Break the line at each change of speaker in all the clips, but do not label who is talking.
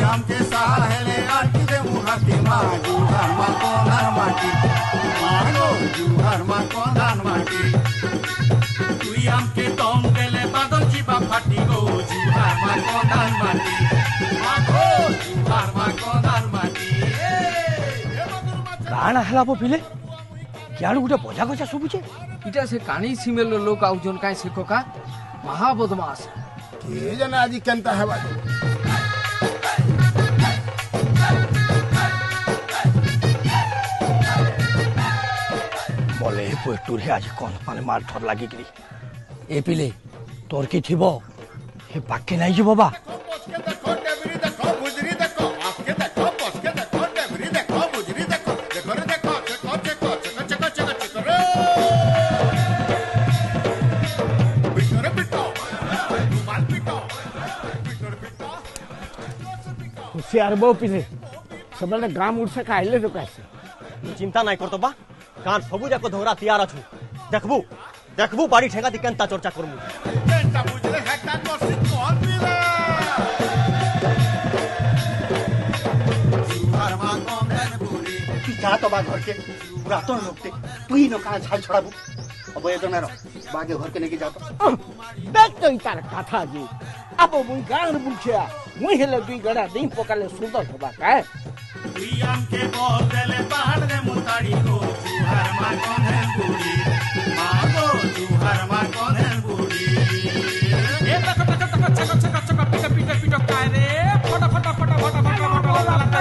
हमके साहेले आटी दे मुहाती मागू हरमा कोनार माटी मागो जुहर मा कोनार माटी तुई हमके दम देले बादल जीवा फाटी गो जुहर मा कोनार माटी मागो जुहर मा कोनार माटी
काण हला पो पिले क्याडू गुटे बजा गजा सुबुचे
इटा से कानी सिमेल लोक आउ जोन काई से कोका महा बदमाश
के जना आज केनता हेबा
बोले पोटूर हे आज कोन पाने मार थर लागी गली ए पिले तोर की थिबो हे बाके नाही जे बाबा
होशियार बो पिले सबने गाम उठ से खाइले तो कैसे
चिंता नहीं करतो बा कान सबु जाको धोरा तैयार अछु देखबू देखबू बाड़ी ठेका दी केनता चर्चा करमु
केनता बुझले हेता करसी कोन पिला जुहर मा कोनार बुरी
की जा तो बा घर के पुरातन लोग ते तू ही न का झाल छड़ाबू अब ये तो मेरो बागे घर के लेके जातो
देख तो इतार कथा जी अब मुई गांग बुलछिया मुई हेले दुई गड़ा दिन पकाले सुंदर होबा काय
तुई हमके बोल देले पहाड़ रे मुताड़ी गो जुहर मा कोनार बुरी मागो जुहर मा कोनार बुरी
ए तक तक तक चक चक चक पिट पिट पिट काय रे फटा फटा फटा फटा फटा फटा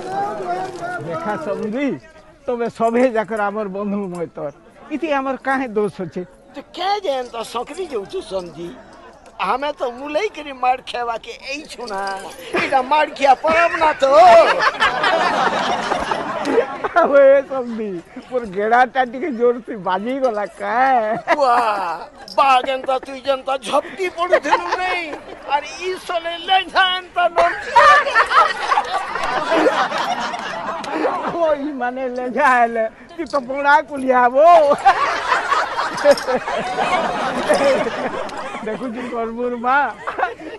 देखा समझी तबे सबे जाकर आमर बंधु मोतर इति आमर काहे दोष होचे तो के जेन तो सकरी जाउछु समझी हमें तो मुलई करी मार खेवा के एई छुना इटा मार खिया परम ना तो अबे समझी पर गेड़ा टाटी के जोर से बाजी गला का वाह बागन तो तू जन तो झपटी पड़ु थनु नहीं और ई सोले ले जान तो नोट ओई माने ले जाले कि तो बड़ा कुलिया वो देखो जी करबुर मां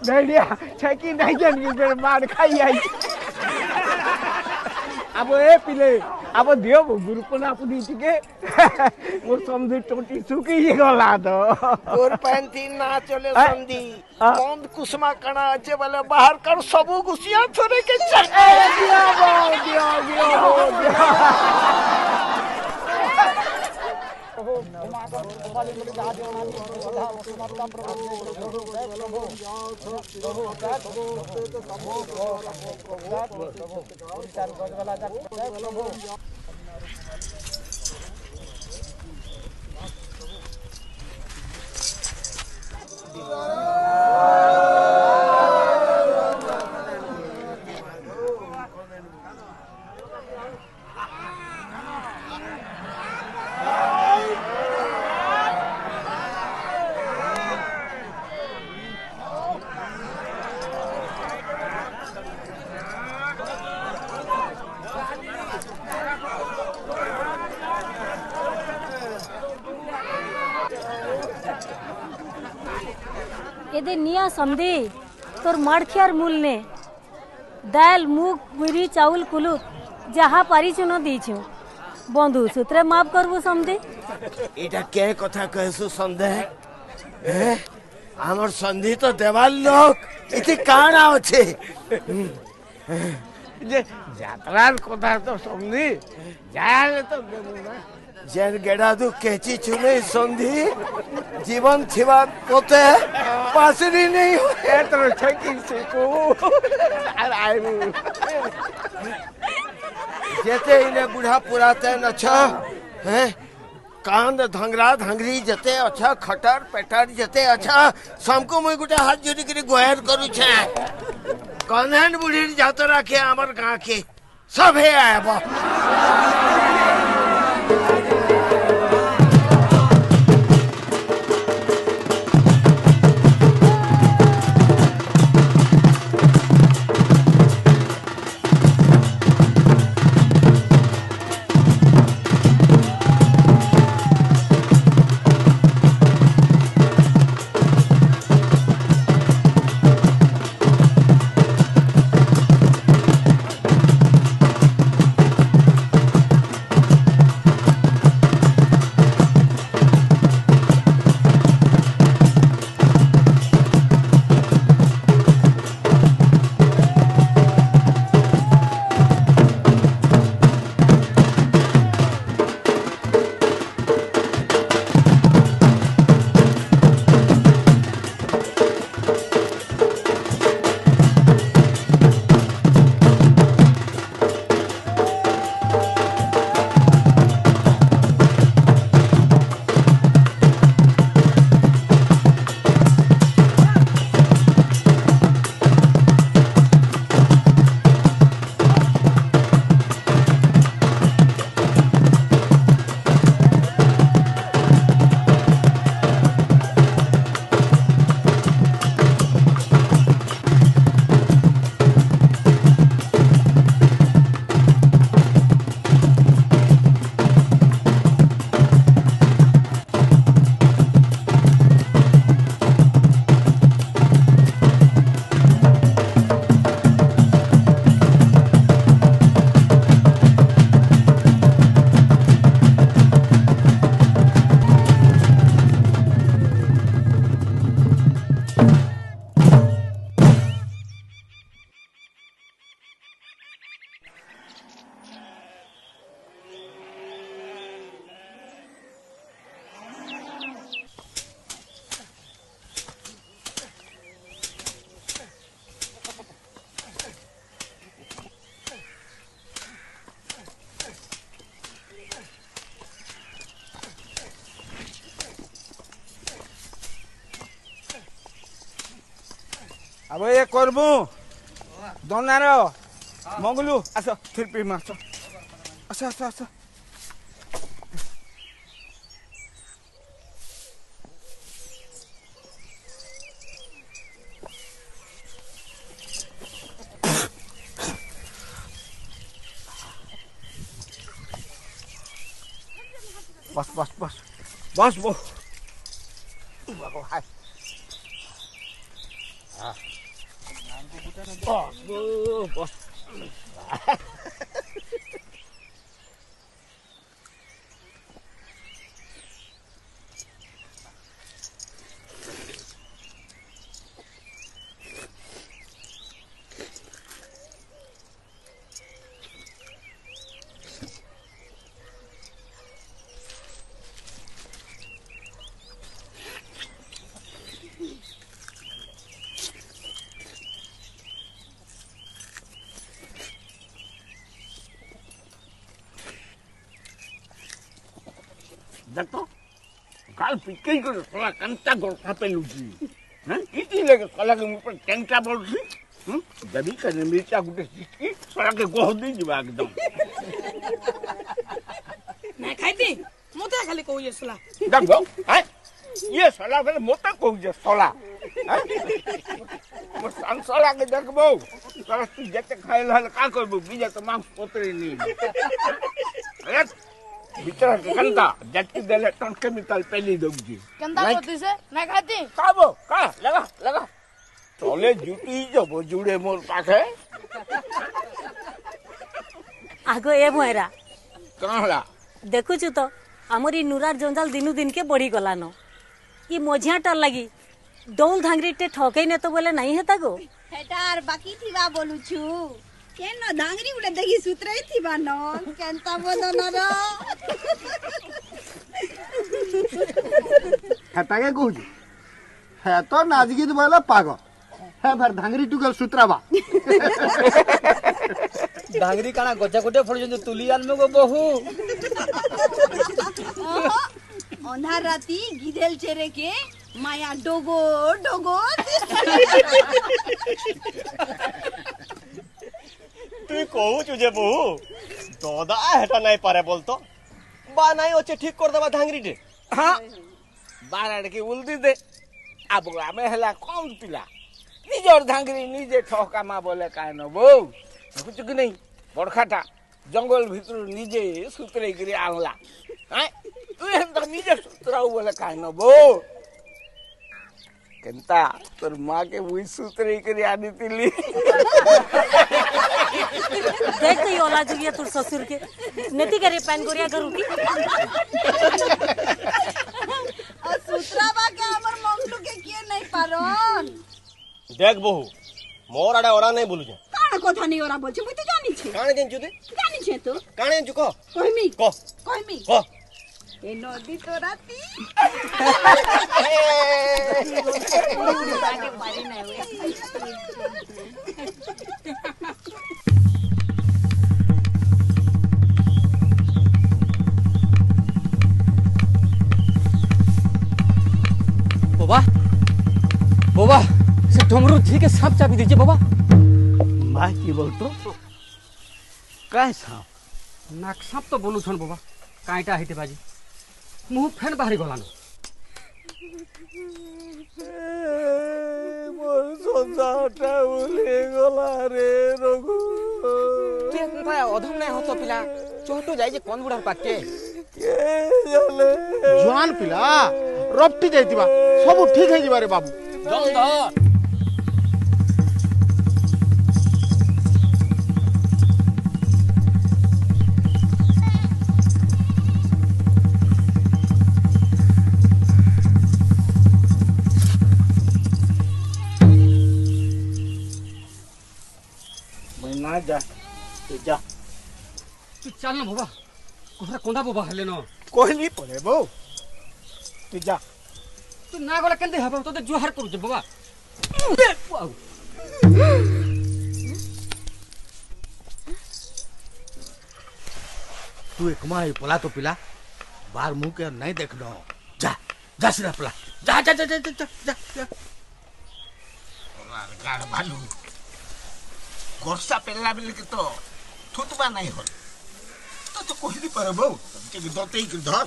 डैडिया छकी नहीं जन के फिर मार खाई आई अब ए पिले अब दियो गुरुपना पुदी के वो समझी टोटी सुकी गला तो और पैंती ना चले समझी बंद कुसमा कणा अच्छे वाले बाहर कर सबु गुसिया छोरे के
এদের নিয়া সন্ধি তোর মাড়খিয়ার মূল নে দাল মুগ মুড়ি চাউল কুলুত যাহা পারি চুন দিয়েছু বন্ধু সূত্রে মাফ করবো সন্ধি
এটা কে কথা কহেছু সন্দেহ আমার সন্ধি তো দেওয়ার লোক এতে কারা আছে যে যাত্রার কথা তো সন্ধি যাইলে তো দেবো না যেন গেড়াদু কেচি চুনে সন্ধি জীবন ছিবার পথে পাশরি নেই এত ঠেকি শিখু আর আইবু যেতে ইনে বুढ़ा पुराते न छ हैं कांद धंगरा धंगरी जते अच्छा खटर पेटर जते अच्छा सबको मुई गुटे हाथ जोड़ी करी गोहर करू छे कन्हन बुढ़ी जात राखे हमर गां के सब हे आबो अब ये करबू दोनार मंगलू आस थिरपी मास आस आस आस बस बस बस बस बस हाय बस देखो गाल पिके को साला कंटा गोठा पे लुची हैं इती लगे साला के मुंह पर टेंटा बोलसी जबी कने मिर्चा गुटे सिकी साला के गोह दी जीवा एकदम
मैं खाइती मोटा खाली को ये साला
देखो हैं ये साला वाले मोटा को ये साला हैं मो संसाला के देखबो साला तू जते खाइल हल का करबो बीजा तो मांस पोतरी नहीं ভিতরে কেনতা জটকি দেলে টনকে মিতাল পেলি দবজি
কেনতা করতিছে না খাইতি
খাবো কা লাগা লাগা চলে জুটি যাব জুড়ে মোর পাখে
आगो ए भैरा
কাহলা
देखुचु तो आमर ई नुरार जंजाल दिनु दिन के बढ़ी गलानो ई मझियाटार लगी दौल धांगरी टे ठोके ने तो बोले नहीं हेता गो
हेटार बाकी थीवा बोलू छु केन धांगरी उड़े देखी सुतरे थीवा न केनता बोलो न रो
हेतागे कहू है तो नाजगीत बोला पाग है भर धांगरी टुकल सुतराबा
डांगरी काना गजा गोटे फड़ जंतु तुलियान में गो बहु
अन्हार राती गिदेल चेरे के माया डोगो डोगो
তুই কহুছু যে বহু দদা হেটা নাই পারে বলতো বা নাই হচ্ছে ঠিক করে দেবা ধাঙ্গরিটে
हाँ बारड़ की उल्टी दे अब हमें हला कौन पिला निजर धांगरी निजे ठोका मा बोले काय न बो कुछ कि नहीं बड़खाटा जंगल भीतर निजे सुतरे गिरी आंगला हैं तू हम तो निजे सुतराऊ बोले काय न बो केनता तोर मां के वही सुतरे गिरी आनी तिली
देख तो योला जुगिया तुर ससुर के नेती करे पैन गोरिया घर उठी
और सुतराबा के हमर मंगलू के नहीं पारन
দেখ বহু মোর আড়ে ওরা নাই বলুছে
কানা কথা নি ওরা বলছে মুই তো জানি ছে
কানে জানছু তুই
জানি ছে তো
কানে জানছু ক
কইমি
ক
কইমি
ক
এ নদী তো রাতি
बाबा बाबा से डमरू ठीक है सांप चाबी दीजिए बाबा
मां की बोलतो काय सांप
नाक सांप तो बोलू छन बाबा काईटा हेते बाजी मुंह फेन बाहरी गलानो
मोर संसारटा उले गला रे रघु
तू भाई अधम नहीं हो तो पिला चोटू जाई जे कोन बुढ़ा पाके
के जाने
जवान पिला रपटी जाइतिबा सब ठीक है जिबारे बाबू
दम धर
मैं ना जा तू जा
तू चल ना बाबा कोहरा कोंदा बाबा हले न
कोहली पड़े बो तू जा
तू ना गला केंदे हबा तो जोहार करू जे बाबा
तू एक माई पला तो पिला बाहर मुंह के नहीं देखनो जा जा सिरा पला जा जा जा जा जा जा, जा।
गाड़ भालू गोरसा पेला बिल के तो थुतबा नहीं हो तो कोहली पड़े बो के दोते ही धर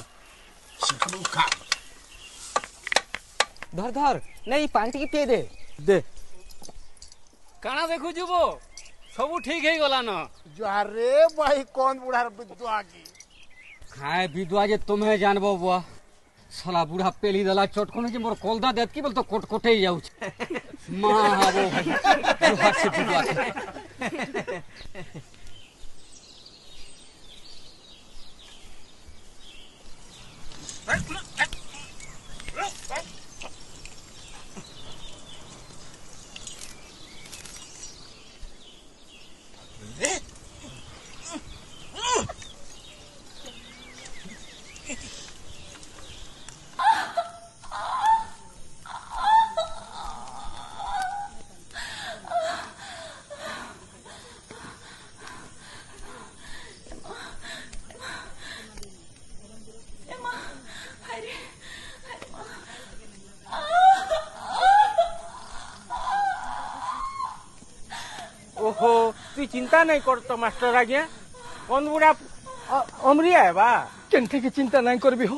सिखबू खा
धर धर नहीं पांटी के पे दे
दे
काना देखु जुबो सब ठीक है गला न
जो रे भाई कौन बूढ़ा विद्वा की
खाए विद्वा जे तुम्हें जानबो बुआ साला बूढ़ा पेली दला चटकोने जे मोर कोलदा देत की बोल तो कोट कोटे ही जाऊ मां हाबो जो हाथ से विद्वा के
ओहो तू चिंता नहीं कर तो मास्टर आज्ञा कौन बुढ़ा अमरिया है बा
केनते की चिंता नहीं करबी हो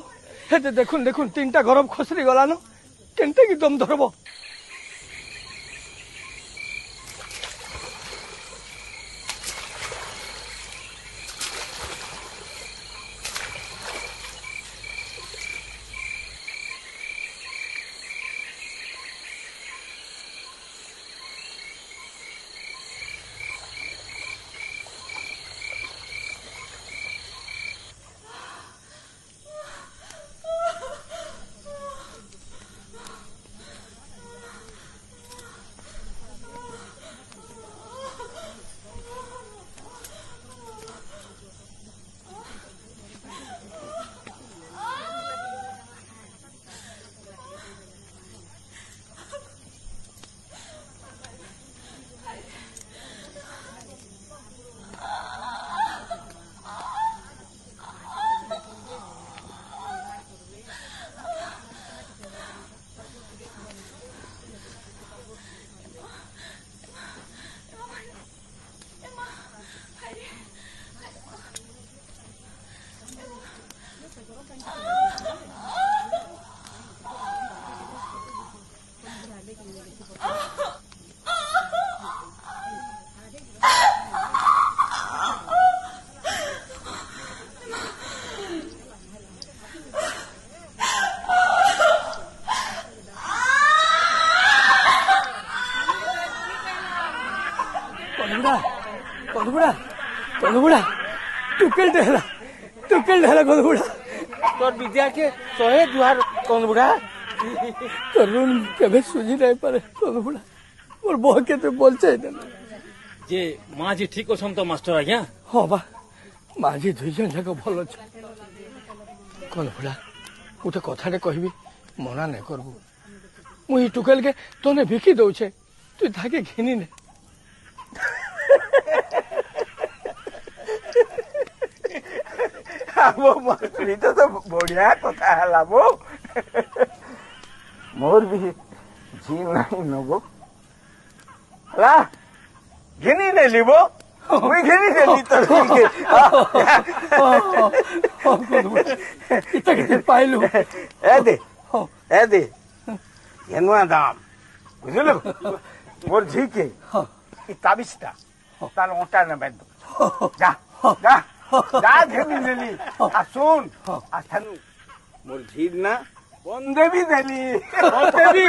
हेते देखुन देखुन तीनटा गरम खसरी गलानो केनते की दम धरबो
कनबुड़ा टुकेल ढेला कनबुड़ा तोर विद्या के सोहे जुहार कनबुड़ा तरुण केबे सुझी नहीं पारे कनबुड़ा मोर बह के तो बोल चाहिए
जे माँ जी ठीक अछन तो मास्टर आज्ञा
हाँ बा माझी दुई जन जाक भल अच्छे कनबुड़ा गोटे कथाटे कहबी मना नहीं करबू मुई टुकेल के तोने बिकी दौचे तू ताके घिनी ने वो मछली तो बढ़िया कथा है वो मोर भी जी नहीं नबो हला घिनी ने लिबो मुई घिनी ने ली तो पाइलू ए दे एनुआ दाम बुझल मोर झी के ताबिस्ता तार ओटा न बेद जा जा जा घेनी देली आ सुन आ थनु मोर झी ना बंदे भी देली बंदे भी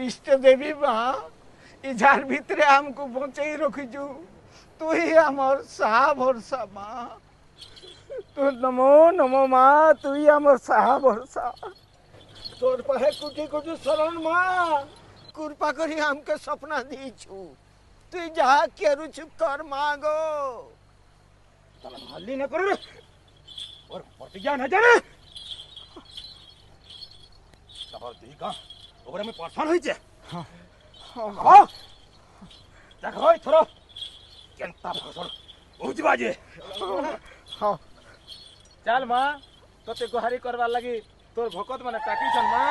इष्ट देवी माँ इजार भितरे हमको बचाई रखीचु तु ही आमर साहा भरसा माँ तू नमो नमो माँ तु ही आमर साहा भरसा तोर पाहे कुटी कुटी शरण माँ कृपा करी हमके सपना दीछु तु जहाँ केरु चुप कर मांगो
चल हल्ली न करो और प्रतिज्ञा न जाने सबर दी का ओकरे में परेशान होई जे हां हां देखो थोरो केनता फसल उजबा जे
हां चल मां तोते गुहारी करवा लगी तोर भकत माने टाकी छन मां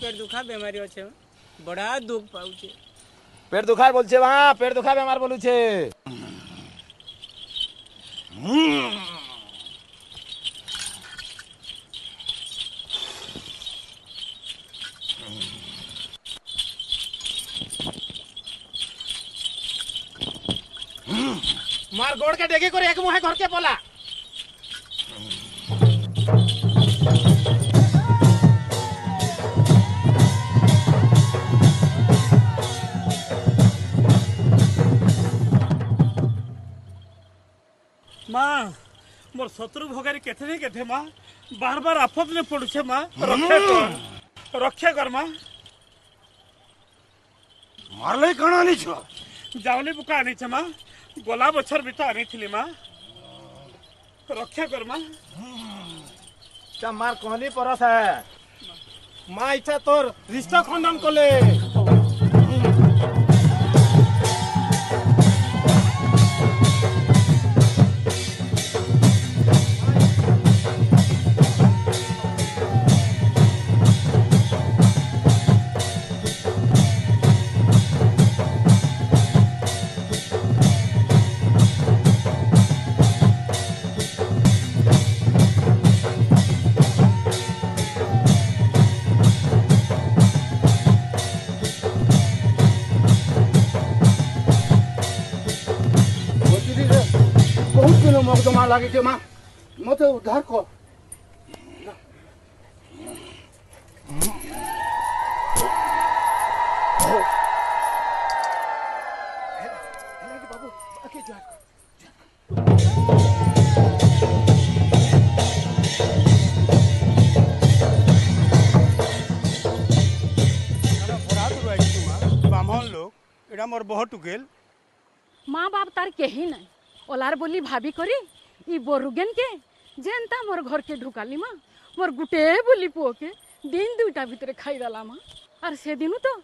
पेट दुखा बेमारी अच्छे बड़ा दुख पाउछे
पेट दुखार बोल छे वहां पेट दुखा बेमार बोलू छे मार गोड़ के डेगे कर एक मुहे घर के बोला
माँ मोर शत्रु भगारी केथे केथे माँ बार बार आफत में पड़ुछे माँ रक्षा कर माँ
मारले कण आनी छ
जावली बुका आनी छ माँ गोला बछर भी तो आनी थी माँ रक्षा कर माँ
मार कहली परस है माँ इच्छा तोर रिश्ता खंडन कले मकदमा लगे माँ मत उद्धार कर
ब्राह्मण लोग एड़ा मोर बहुत टुकेल
माँ बाप तार कही नहीं ओलार बोली भाभी करी ई बोरुगेन के जेनता मोर घर के ढुकाली माँ मोर गुटे बोली पुओ के दिन दुईटा भितर खाई देला माँ और से दिनु तो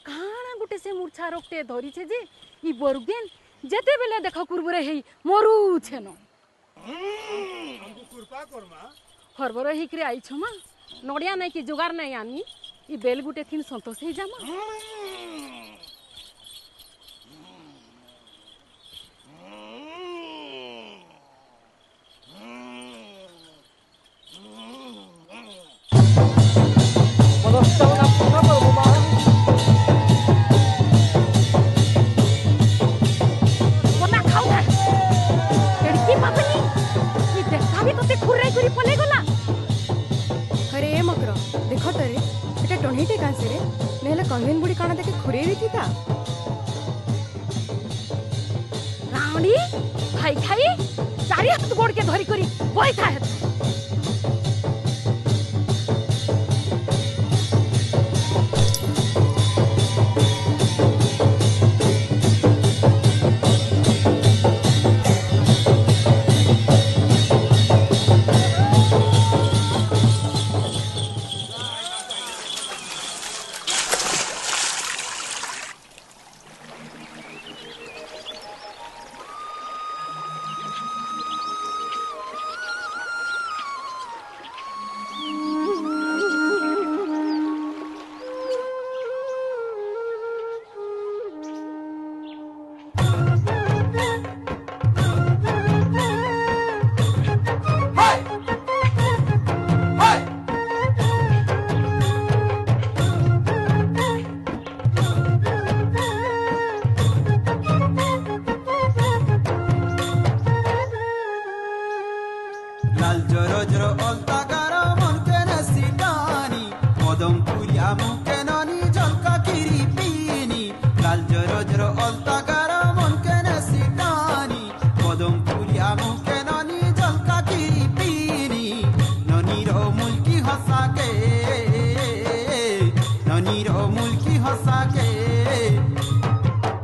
काना गुटे से मूर्छा रोकते धरी छे जे ई बोरुगेन जेते बेले देखो कुरबुरे हेई मोरू छेनो
कृपा कर माँ
हरबर हिकरे आई छ माँ नड़िया नहीं कि जुगार नहीं आनी ई बेल गुटे थिन संतोष ही जा माँ
कंगेन बुड़ी काना देखे खुरे रही था
रावणी भाई खाई चारि हाथ गोड़ के धरी करी बोई था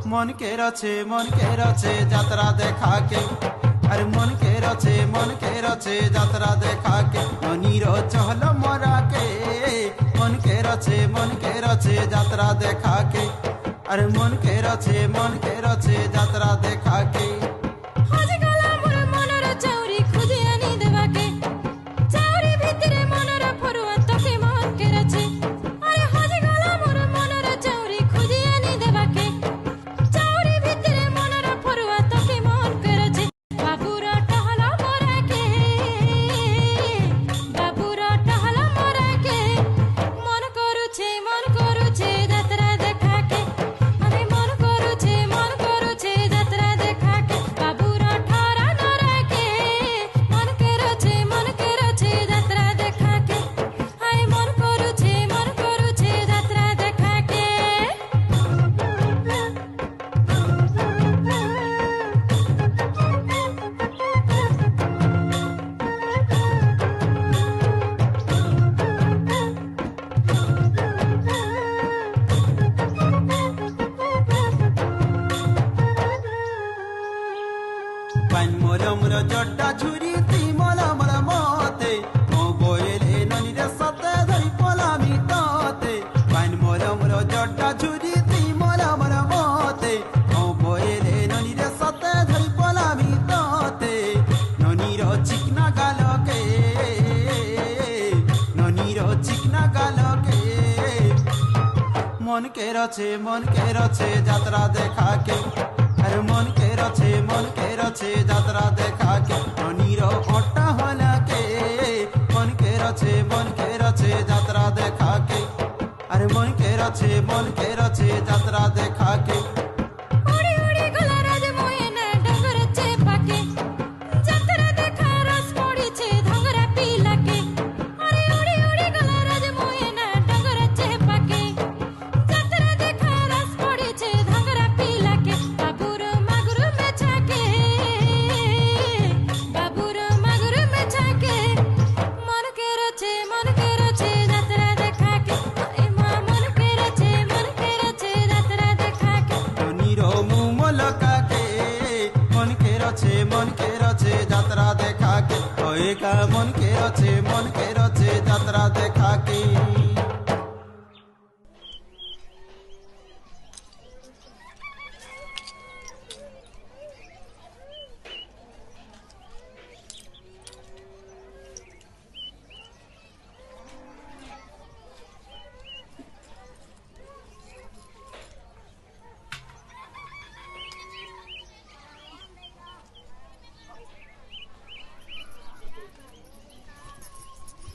मन के रचे यात्रा देखा के अरे मन के रचे यात्रा देखा के ननी रो चहल मरा के मन के रचे यात्रा देखा के अरे मन के रचे यात्रा देखा के मोर जड्डा छुरी ती मला मला मते ओ बोले ननी रे सते धरी पलामी ताते पाइन मोर जड्डा छुरी ती मला मला मते ओ बोले ननी रे सते धरी पलामी ताते ननी रो चिकना गालो के ननी रो चिकना गालो के मन के रचे यात्रा देखा के अरे मन के रचे यात्रा देखा के ननीरो ओटा होला के मन के रचे यात्रा देखा के अरे मन के रचे यात्रा देखा के
उड़ी उड़ी गला राज मोयने डंगर चेपाके यात्रा देखा रस पड़ी छे धंगरा पीला के अरे उड़ी उड़ी गला राज मोयने डंगर चेपाके यात्रा देखा रस पड़ी छे धंगरा पीला के बाबूर मागुर में छाके मन के रचे यात्रा देखा के ए मां मन के रचे यात्रा देखा के
ननीरो मुंह मलका के मन के रचे यात्रा देखा के ओए का मन के रचे यात्रा देखा के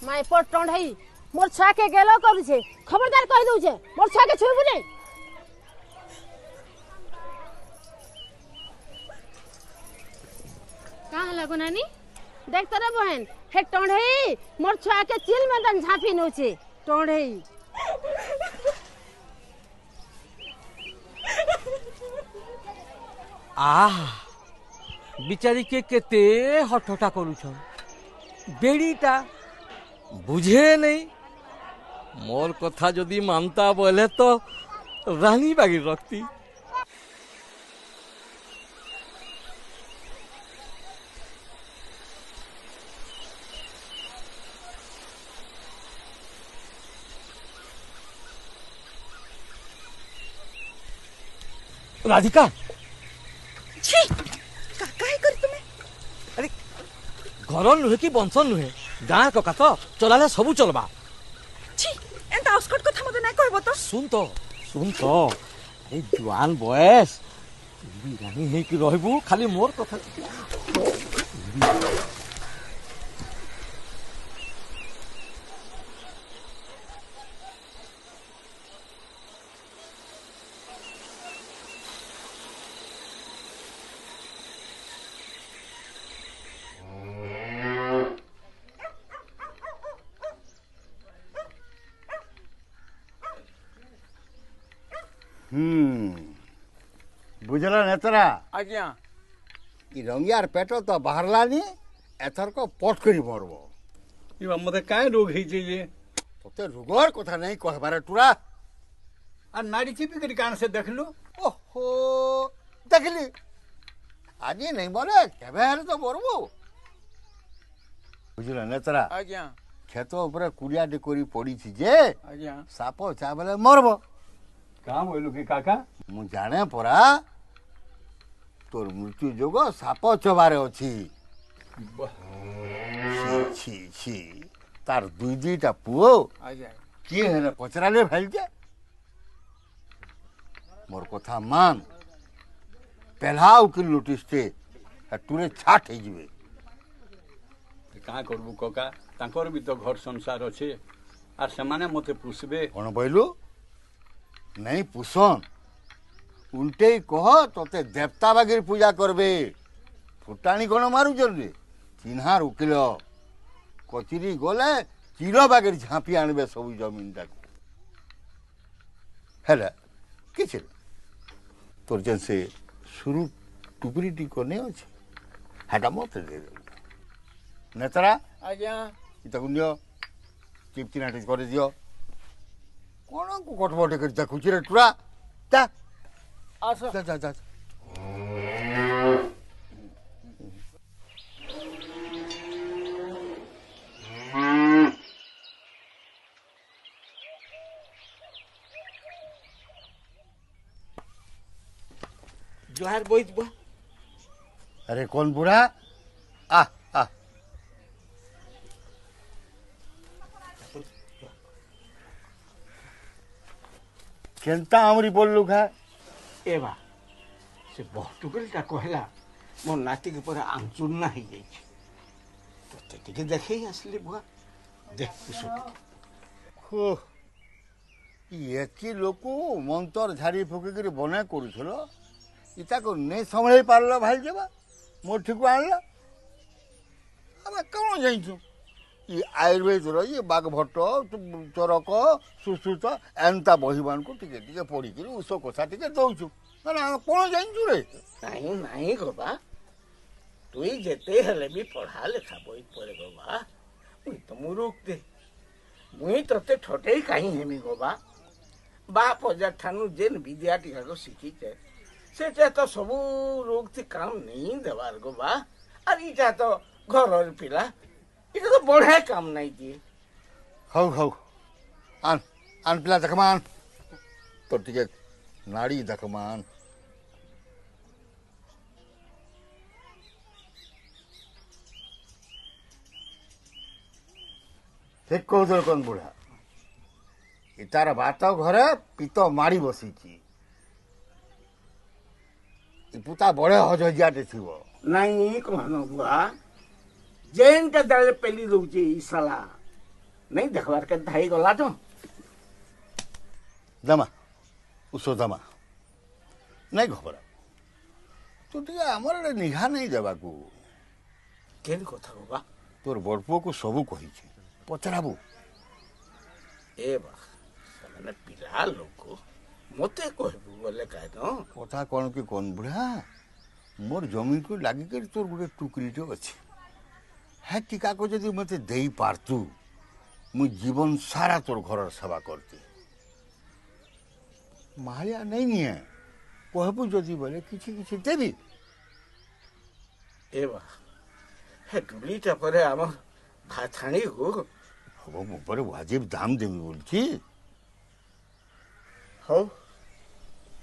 माय पर टंढई मोर छुआ के गेलो करू छे खबरदार कह दउ छे मोर छुआ के छुबू नहीं
कहाँ लगो नानी
देख तरे बहन हे टंढई मोर छुआ के चिल में दन झांपी नो छे टंढई
बिचारी के केते हटहटा करू छ बेड़ीटा बुझे नहीं मोर कथा जदि मानता बोले तो रानी बागी रखती राधिका
छी काहे कर तुमे
अरे घर नुहे कि बंशन नुहे गाँ कका तो चलाले सबू चलबा
छी एंता अस्कट कथा मते नै कहबो तो
सुन तो ए जवान बयस रानी हे कि रहबू खाली मोर कथा
बुझल नेतरा
आज्ञा
ई रंगियार पेट तो बाहरलानी एथर को पट करी मरबो
ई मते काय रोग हे जे ये
तोते रोगर कथा नहीं कहबारे टुरा
आ नाड़ी चिपी करी कान से देखलु
ओहो देखली आजी नहीं मरे केबे हर तो मरबो बुझल नेतरा
आज्ञा
खेत ऊपर कुड़िया डेकोरी पड़ी छी जे
आज्ञा
सापो चाबले मरबो
काम होइलु कि काका
मु जाने परा तोर मृत्यु जोग साप चबारे अछि छी छी तार दुई दुईटा पुओ किए हेले पचराले भाई के मोर कथा मान पहलाउ कि लुटिस्टे टूरे छाट हे जिवे
का करबु काका तांकर भी तो घर संसार अछि आर समाने मते पुछबे
कोन बइलु नहीं पुसन उल्टे कह तोते देवता बागिर पूजा करबे फुटाणी कोन मारू रे चिन्हार उकिल कचेरी गले चिरो बागिर झांपी आनबे सब जमीन तक हेला किछ तोर जन से शुरू टुकरी टी कोने अछि हाटा मत दे नेतरा
आज्ञा
इतकुन्यो चिपचिनाटी करे दियो कोन को कटबटे कर देखुची रे टुरा ता
आसा
जा जा जा
जोहार बोइत बुआ।
अरे कौन बुढ़ा आ आ केनता हमरी बोललु खा
ए बा से बहटुकलटा कहला मोर नाती के पूरा आंचुन्ना हो जाई तो टिके देखे असली बुआ देख कुछ
हो एकी लोक मंतर झाड़ी फुकिक बना करूल इता को नहीं संभाई पारल भाई जेबा मोठी को आणला अब कौन जाइछु ये आयुर्वेद ये बाघभट्ट चरक सुश्रुत एंता बहिबान को टिके टिके पढ़ी उस कथा टिके दौछु ना कौन जाइछु रे
नहीं नहीं गोबा तुई जेते हेले भी पढ़ा लेखा बही पड़े गोबा मुई तो मुरुख दे मुई तते ठोटे कहीं हेमी गोबा बाप अजा ठानु जेन विद्या टिका को सीखी से तो सबू रोग थी काम नहीं देवार गोबा और इटा तो घर पिला इटा तो बढ़े काम नहीं दिए
हौ हौ आन आन पिला दखमान तो टिके नाड़ी दखमान ठीक कहूल कौन बुढ़ा इतार बात घरे पीत माड़ी बसी पुता बड़े हजहियाटे थी
नहीं कहनो बुआ जेन के दल पेली दउची ई साला नहीं देखबार के धाई गला तो
दमा उसो दमा नहीं घबरा तू टिके हमर निघा नहीं देवा को
केन कथा बाबा
तोर बड़पुओ को सबू कही पचराबू
ए बा साला पिला लोक मते कहबू बोले काहे तो
कथा कौन कि कौन बुढ़ा मोर जमीन को लागी कर तोर गोटे टुकरीटे अच्छे है टीका को जदि मते देई पारतु मु जीवन सारा तोर घर सेवा करती मालिया नहीं निए कहबू जदि बोले किछि किछि देबी
ए बा हे डुलीटा परे हम भाथाणी हो
अब मो पर वाजिब दाम देबी बोलछि
हो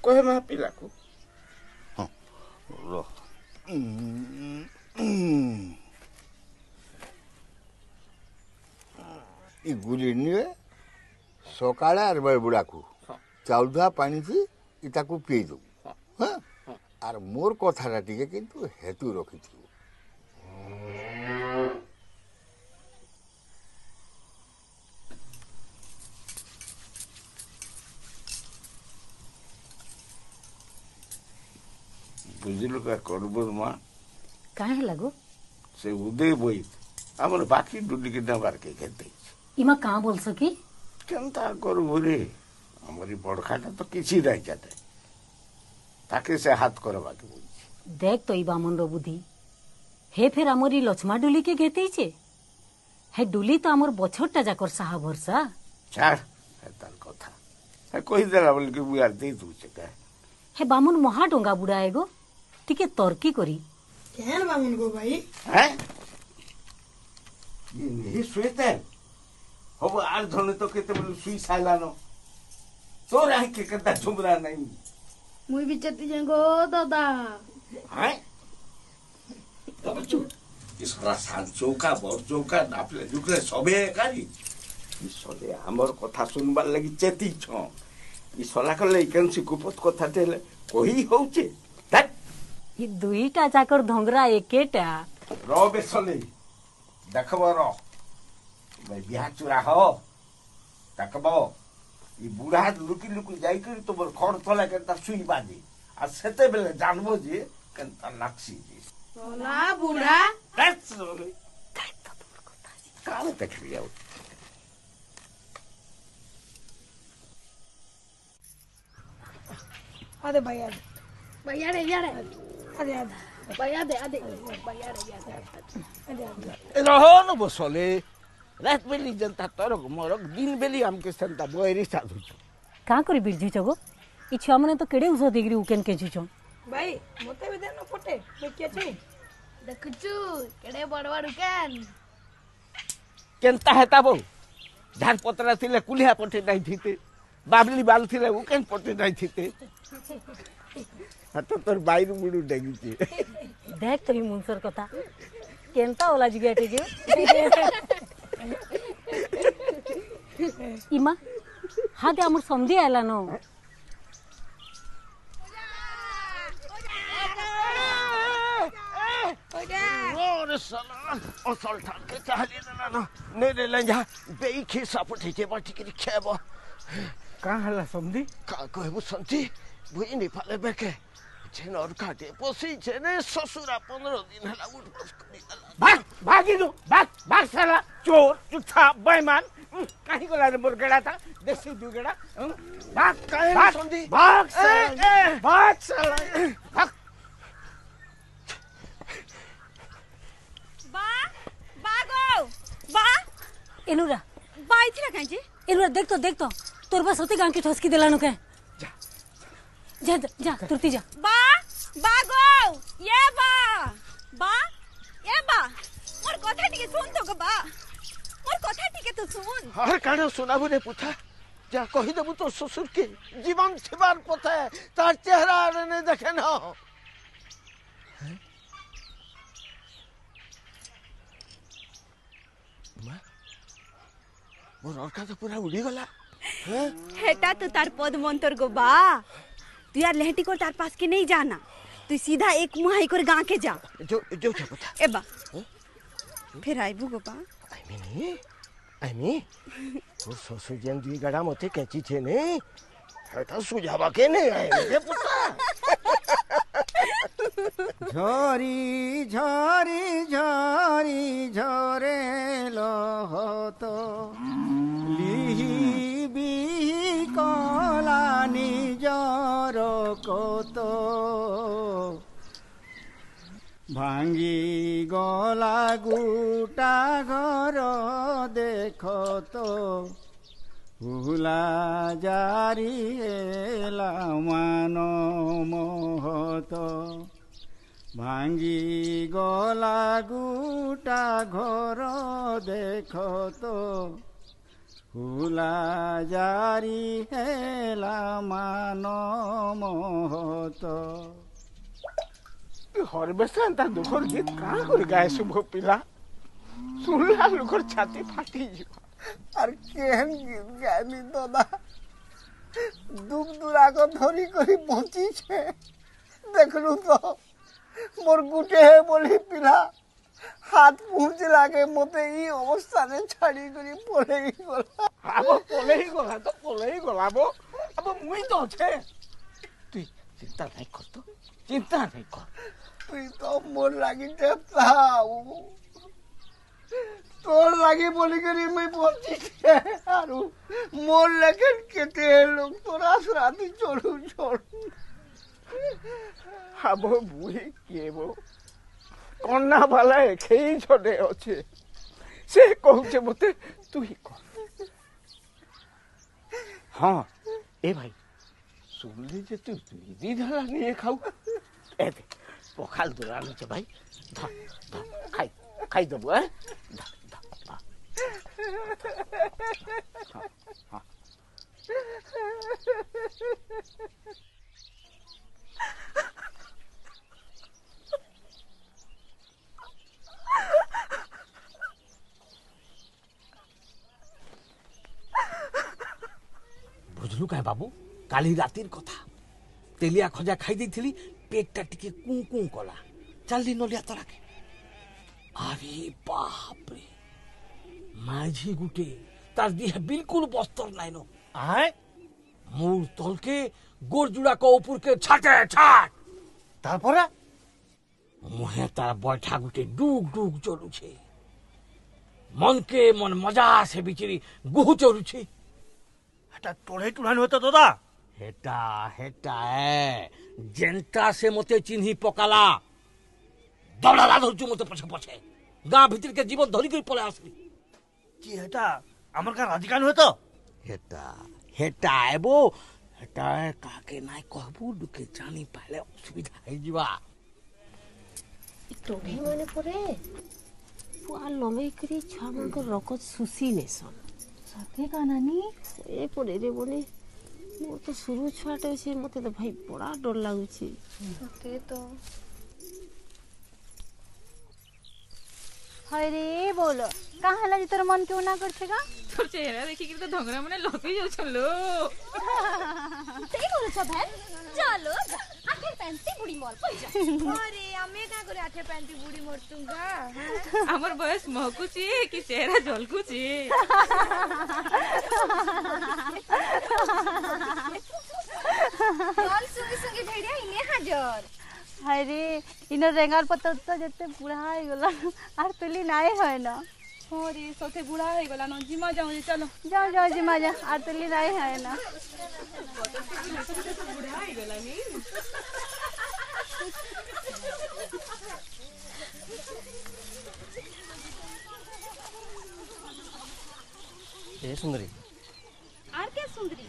कहे मा पिला को
रो ई गुली निए सकाळे आर बुढ़ा को चाउधा पानी थी इता को पी दो हां आर मोर कथाटा टिके किंतु हेतु रखिथि
बुझिलु का करबो मां
काहे लागो
से उदय बोई हमर बाकी डुली के नबार के खेते
इमा का बोल सकी
केनता करबो रे हमरी बड़खाटा तो किछि रह जाते ताके से हाथ करबा के बोल
देख तो ई बामन रो बुद्धि हे फिर हमरी लक्ष्मा डुली के घेते छे हे डुली तो हमर बछरटा जाकर साहा भरसा
छाड़ है तार कथा है कोई देला बोल के बुआर दे दू छका
हे बामन महा डोंगा बुड़ा एगो टिके तर्की करी
केन बामन गो भाई
हैं ये नहीं सुएते हो आर धने तो केते बोल सुई सालानो तो रह के कदा झुमरा नहीं
मुई भी चती जंगो दादा
हैं तब चु इस रासान चौका बर चौका नापले जुकले सबे काजी ई सले हमर कथा सुनबार लागि चेती छ ई सला कले केनसी कुपत कथा तेले कोही होउचे तक
ई दुईटा जाकर धोंगरा एकेटा
रो बेसले देखबो रो भाई बिहा चुरा हो तकबो ई बुढ़ा लुकी लुकी जाई कर तो बर खड़ तले केनता सुई बाजी आ सेते बेले जानबो जे केनता लाक्सी जी
सोला बुढ़ा
दैट्स काय तो तोर कथा काल देख लिया
आदे भैया भैया रे यार आदे आदे भैया दे आदे भैया रे यार
रहो न बसले रात बेली जनता तरक मरक दिन बेली हमके संता बोयरी साधु
का करी बिरजू चगो ई छुआ मने तो केडे उस डिग्री उकेन के छुचो
भाई मते भी देनो फटे मैं के छी देखछु केडे बड़बड़ उकेन
केनता हेता बो झाड़ पतरा थिले कुलिया पटे नहीं थीते बाबली बाल थिले उकेन पटे नहीं थीते तो तोर बाइर मुडू डेगी
देख तो मुनसर कथा केनता ओला जिगेटे जे इमा हादे हमर समझे आला न
और साला असल ठान के चाहले ना ने रे लंजा बेई खिसा पठी के बाटी के खेबो का हला समझी का कहबो संती बुई नि फाले बेके जेन और काटे पोसी जेने ससुरा 15 दिन हला उठ भाग भागी दो भाग साला चोर चुथा बेईमान काहे गोला रे मुर्गड़ा था देसी दुगड़ा भाग काहे समझी भाग साला भाग
बा
एनुरा
बाई थिला कांजे
एनुरा देख तो तोर बस होते गांव की ठसकी देलानु के जा तुरती जा
बा गो ये बा मोर कथा टिके सुन तो गो बा मोर कथा टिके तो सुन
हर काना सुनाबो रे पुथा जा कहि देबु तो ससुर के जीवन छिबार पता है तार चेहरा ने देखे ना मोर औरका तो पूरा उड़ी गला
हेटा तो तार पद मंतर गो बा तू यार लहटी को तार पास के नहीं जाना तू सीधा एक मुहाई कर गांव के जा
जो पता
ए बा फिर आइबू गो बा
आइमी तो ससुर जन दी गड़ा मते कैची छे ने हेटा सुझावा के नहीं आए रे पुता झरी झरी झरी झरे लहतो लिहि बिहि कला निजर कतो भांगी गला गुटा घर देखतो भूला जारी हेला मान मोहतो भांगी गला गुटा घर देखतो भूला जारी हेला मान मोहतो हरबेसा दुखर गीत कहाँ कर गाय शुभ पिला सुनला लोकर छाती फाटी जीवा और केहन गीत गायनी दादा दुख दुराग धरी करी पहुंची छे देखलू तो मोर गुटे है बोली पिला हाथ पहुंच लागे मते ई अवस्था ने छाड़ी करी पले ही गला आबो पले ही गला तो पले ही गला अब मुई तो छे तू चिंता नहीं कर तो चिंता नहीं कर तू तो मोर लागी देवताऊ तोर लागी बोली करी मैं पहुंची छे आरु मोर लेकिन केते लोग तोरा श्राद्ध छोड़ू आबो बुई केबो कन्ना वाला खेई छोड़े अच्छे से कहूचे मते तू ही कह हाँ ए भाई सुन लीजिए तू दीदी धरा नहीं खाऊ ए दे पखाल दुरा लो भाई धा खाई दबो है हाँ बुझलु काहे बाबू काली रातिर कथा तेलिया खजा खाई देथिली पेटटा टिके कुं कला चलदी नलिया तोरा के अरे बाप रे माझी गुटे तार दिह बिल्कुल बस्तर नाइन आय मूर तलके गोर जुड़ा को ऊपर के छाटे छाट तारपरे मुहे तार बैठा गुटे डुग डुग चलू छे मन के मन मजा से बिचरी गुहु चलू छे हटा टोले टुलान होता दादा हेटा हेटा है जेंटा से मते चिन्ही पकाला दौड़ा धरचु मते पछे पछे गाँ भीतर के जीवन धरी कर पले आसली जी हेटा हमर का राधिकान हो तो हेटा हेटा आबो हेटा काके नाय कहबू दुके जानी पहले असुविधा है जीवा
टोढे माने परे पुआ लंगई करी छुआ मन को रकत सुसी नेसन
सते का नानी
ए पड़े रे बोले मोर तो शुरू छुआटे छे मते तो भाई बड़ा डर लागुछे
मते तो
हाय रे बोल का हला जी तोर मन क्यों ना करछे का
तोर चेहरा देखि के तो धंगरा मने लपी जाउ छलो
सही बोल छ बहन चलो आखिर पैंती बुड़ी मोर पर जा अरे हमें का करे आठे पैंती बुड़ी मोर तुंगा
हमर बयस महकुची कि चेहरा झलकुची
चल सुंगी सुंगी भेड़िया इने हाजर
हाय रे इन रेंगार पत्ता तो जते बुढ़ा हो गला आर पेली नाय है ना
अरे सोते बुढ़ा हो गला न जिमा जाऊ जे चलो
जाओ जाओ जिमा जा आर पेली नाय है ना
बुढ़ा हो गला नी
ए सुंदरी
आर के सुंदरी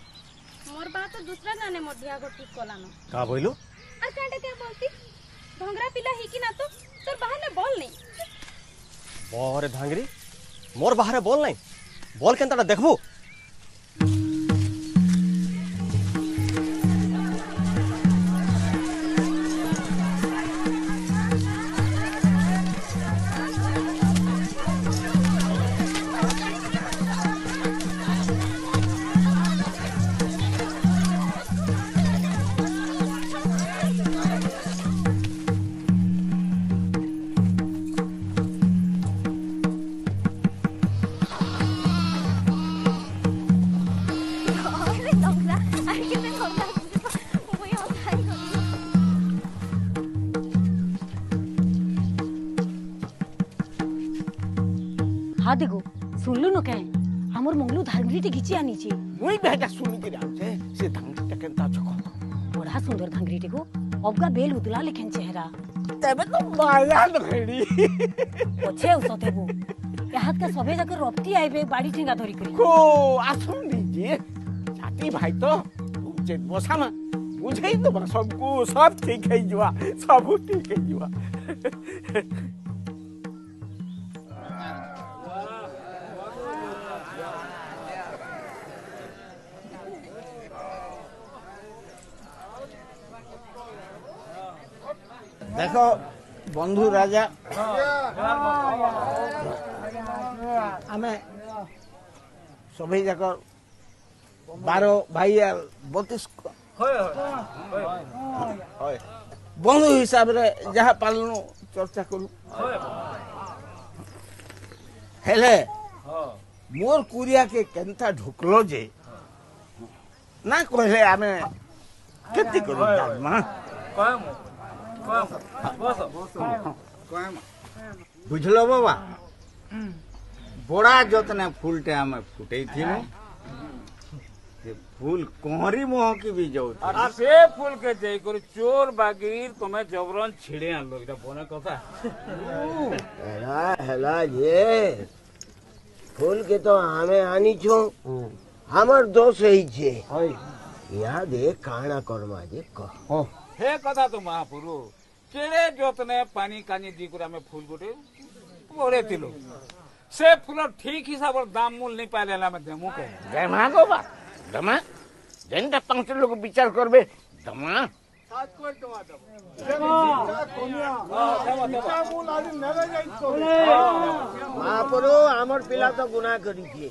मोर बात तो दूसरा जाने मोर बिया को ठीक कोला न
का बोलू
आ कांटे क्या बोलती ढोंगरा पिला ही कि ना तो तोर बाहर में बोल नहीं
मोर धांगरी मोर बाहर बोल नहीं बोल केनता देखबू
हाँ देखो सुन लो न कहे हमर मंगलू धांगरी टी घिची आनी छे
मुई बेटा सुनी के आछे से धांगरी केनता छको
बड़ा सुंदर धांगरी टी को अबगा बेल उतला लेखन चेहरा
तबे तो माया नखड़ी
पछे उसते वो यहाँ का सबे जाकर रप्ती आइबे बाड़ी ठेंगा धरी करी
को आसुन दीजिए जाति भाई तो जे बसामा बुझाई तो सबको सब ठीक है जुआ सब ठीक है जुआ देखो बंधु राजा आमे सभी जाक 12 भाई 32 बंधु हिसाब रे जहाँ पालन चर्चा करू हेले मोर कुरिया के केनता ढुकलो जे ना कहले आमे केती करू दामा बुझलो बाबा बड़ा जतने फूलटे आम फुटे थी फूल कोहरी मोह की भी जाऊ
आ से फूल के जय कर चोर बागीर तुम्हें जबरन छिड़े आन लो इटा बोने कथा
हेला हेला ये फूल के तो हमें आनी छो हमर दोष है जे यहाँ दे काना कर्मा जे कह
हे कथा तो महापुरु केड़े जतने पानी कानी दी कुरा में फूल गुटे बोरे तिलो से फूल ठीक हिसाब दाम मूल नहीं पाले ला में देमु के
जमा बाबा दमा जेंटा पंक्ति लोग विचार करबे दमा महापुरु हमर पिला तो गुनाह करी थी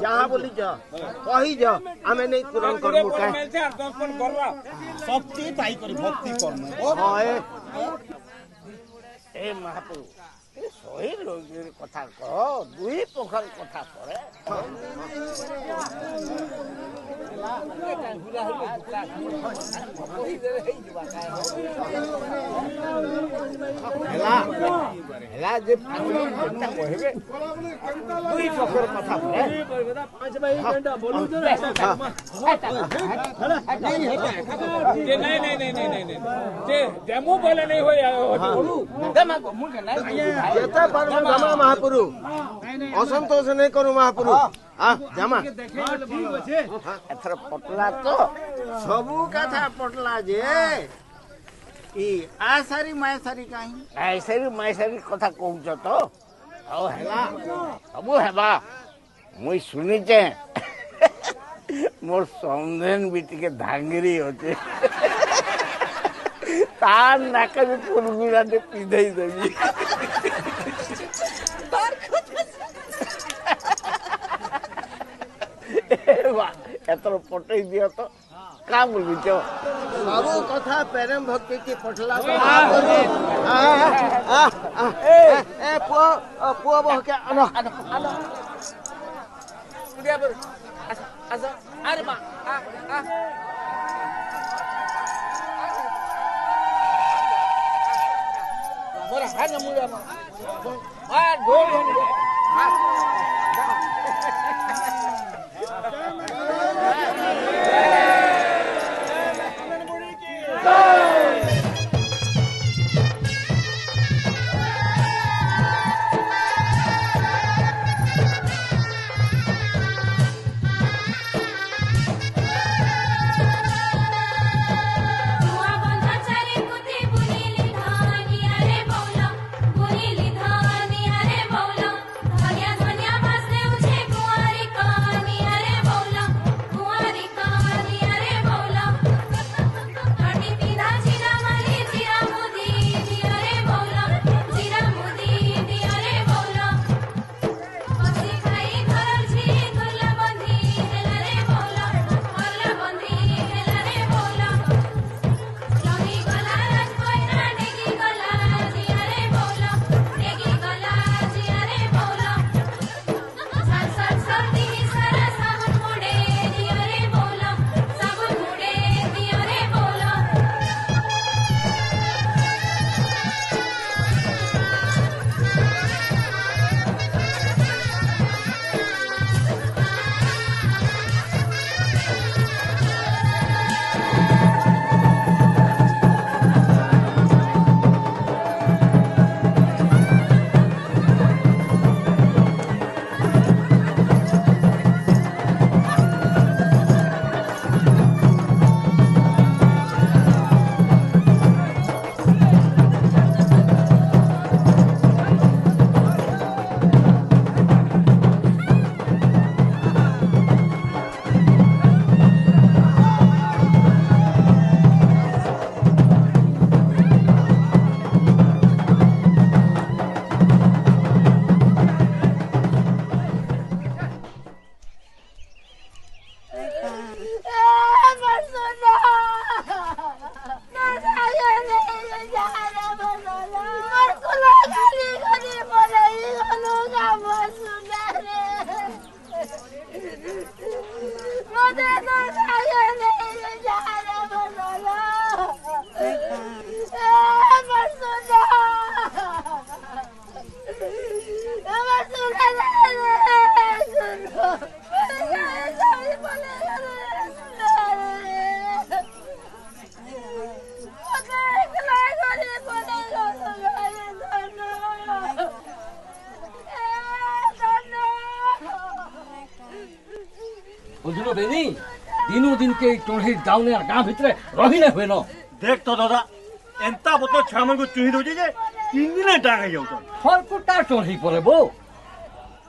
जहाँ बोली जा कही जा हमें नहीं पूर्ण करबो का
शक्ति पाई करी भक्ति करमु
ए महापुरु सही लोग कथा कह दुई पोखर कथा करे हेला जे कहबे दुई पोखर कथा करे 5 भाई घंटा बोलू तो
नहीं जे डेमो बोले नहीं हो बोलू
दमा को मुके नहीं जेता पर जमा महापुरु असंतोष नहीं करू महापुरु हां जमा ठीक अछि एथर पटला तो सबु कथा पटला जे ई आसारी मायसारी काई आसारी मायसारी कथा कहउछ तो औ हेला सबु हेबा मुई सुनि जे मोर समधेन भी टिके धांगरी होचे तार नाका भी फुलगुड़ा दे पीधई देबी वाह एतरो पटई दियो तो का बोलबी तो
बाबू कथा प्रेम भक्ति की पठला ए पुआ बह के आनो आनो
उड़िया पर आजा अरे मां मोरा हाथ न मुड़ा आ ढोल
बुझलो बेनी दिनों दिन के टोढ़ी दावने गांव भितरे रही न हुए न
देख तो दादा एंता बतो छामन को चुही दोजे जे 3 दिन टांगे जाऊ तो
फल कुटा टोढ़ी परे बो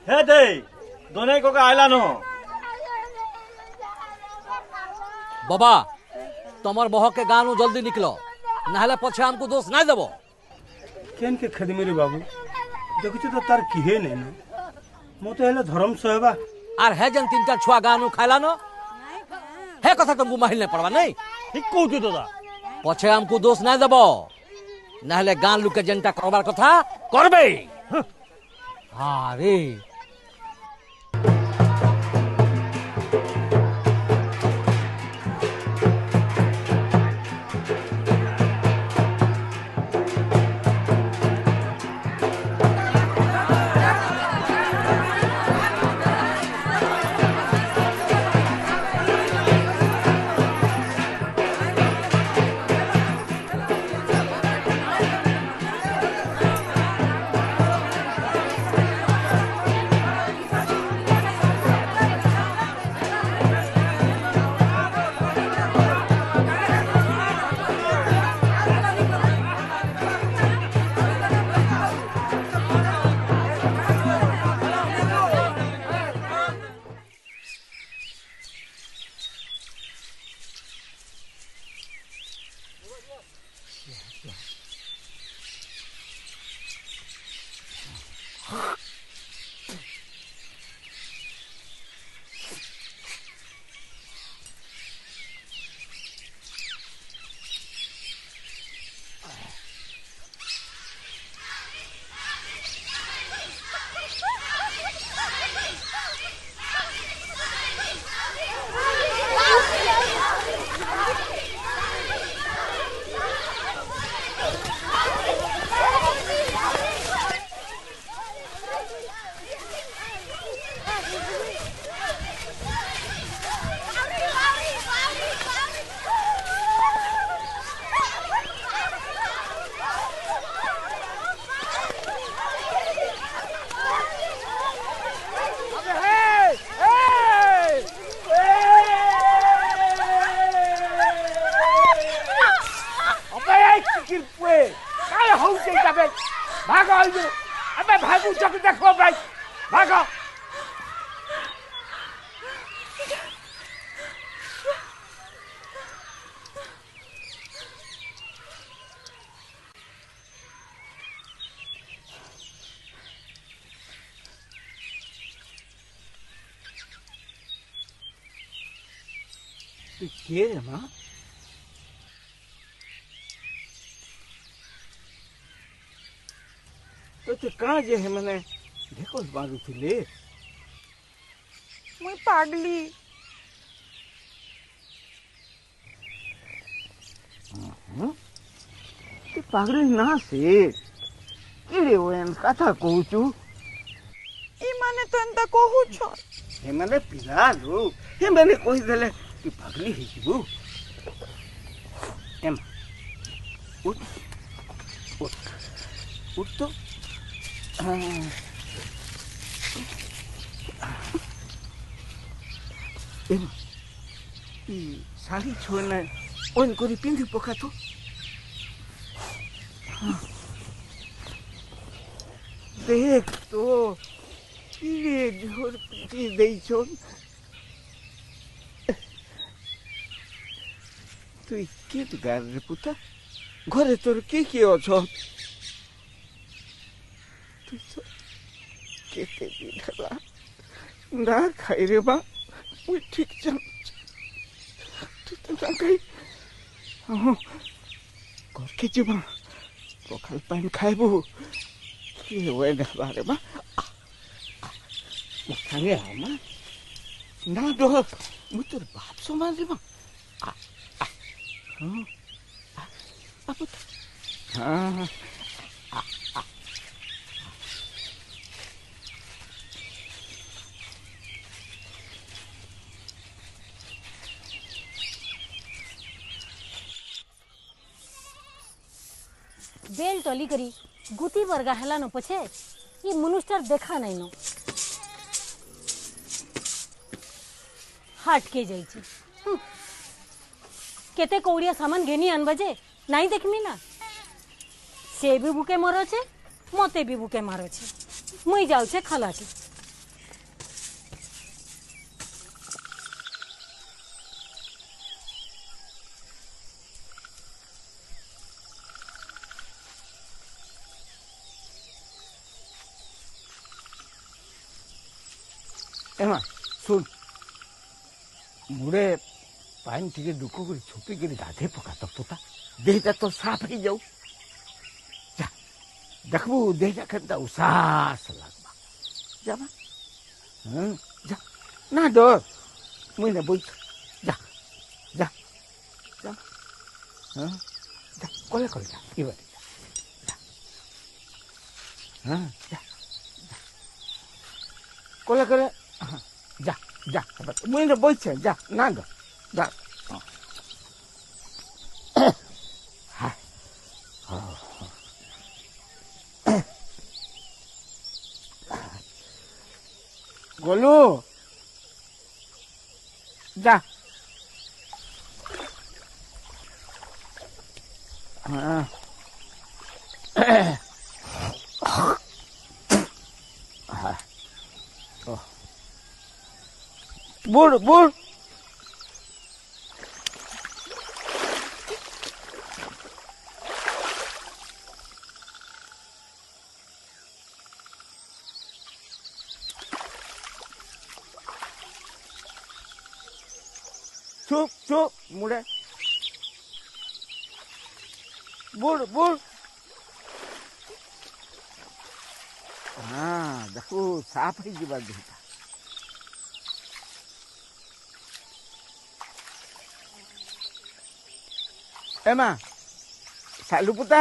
हे दे दोने को का आइला न
बाबा तमर बह के गानो जल्दी निकलो नहले पछे हमको दोष ना देबो
केन के खदमेरी बाबू देखु तो तार किहे नै न मो तो हेले धर्म सहबा
आर है जन 3-4 छुआ गानो खाइला न हे कथा तुमको माहिल नै पड़वा नहीं
ठीक कहू तो दादा
पछे हमको दोष ना देबो नहले गान लुके जनता करबार कथा करबे हां रे
चिकिर पुए काय होउछे तबे भागो आइजो अबे भागु चक देखो भाई भागो के रे मां तो कहाँ जे है मैंने देखो बारू थिले
मुई पागली
ते पागली ना से किरे ओएन कथा कहू छु
ई माने तो एंता कहू छ
हे मैंने पिला लो हे मैंने कहि देले तू पागली है जीबू एम उठ उठ उठ तो एम ई साड़ी छोड़ना ओन कोरी पिंधी पका तो देख तो ये जोर पीटी देई छोन তুই কি গার রে পুতা ঘরে তোর কি কি অছ তুই তো কেতে দিলা না খাই রে বা ওই ঠিক জান তুই তো না খাই ঘরকে যাবা সকাল পান খাইবো কি ওই না বারে বা খাগে আমা না দো মু তোর বাপ সমান রে বা apa tuh?
बेल टली करी गुती वर्गा हेला न पछे ये मनुष्टर देखा नहीं नो हाट के जाई छी केते कौड़िया सामान घेनी अनबजे नहीं देखमी ना से भी बुके मरो छे मते भी बुके मारो छे मुई जाऊ छे खाला के
एमा सुन मुड़े पानी टिके दुको करी छुपी करी गाधे पका तो पुता देहटा तो साफ ही जाऊ जा देखबू देहटा खंता उसास लागबा जाबा जा ना डर मुई ना बोल जा जा जा जा कोले कोले जा इबा जा जा कोले कोले जा जा मुई ना बोल जा ना डर जा गोलू जा हाँ बुढ़ बुढ़ चुप चुप मुड़े बुढ़ बुढ़ हाँ देखो साफ ही जीवा देता एमा सालू पुता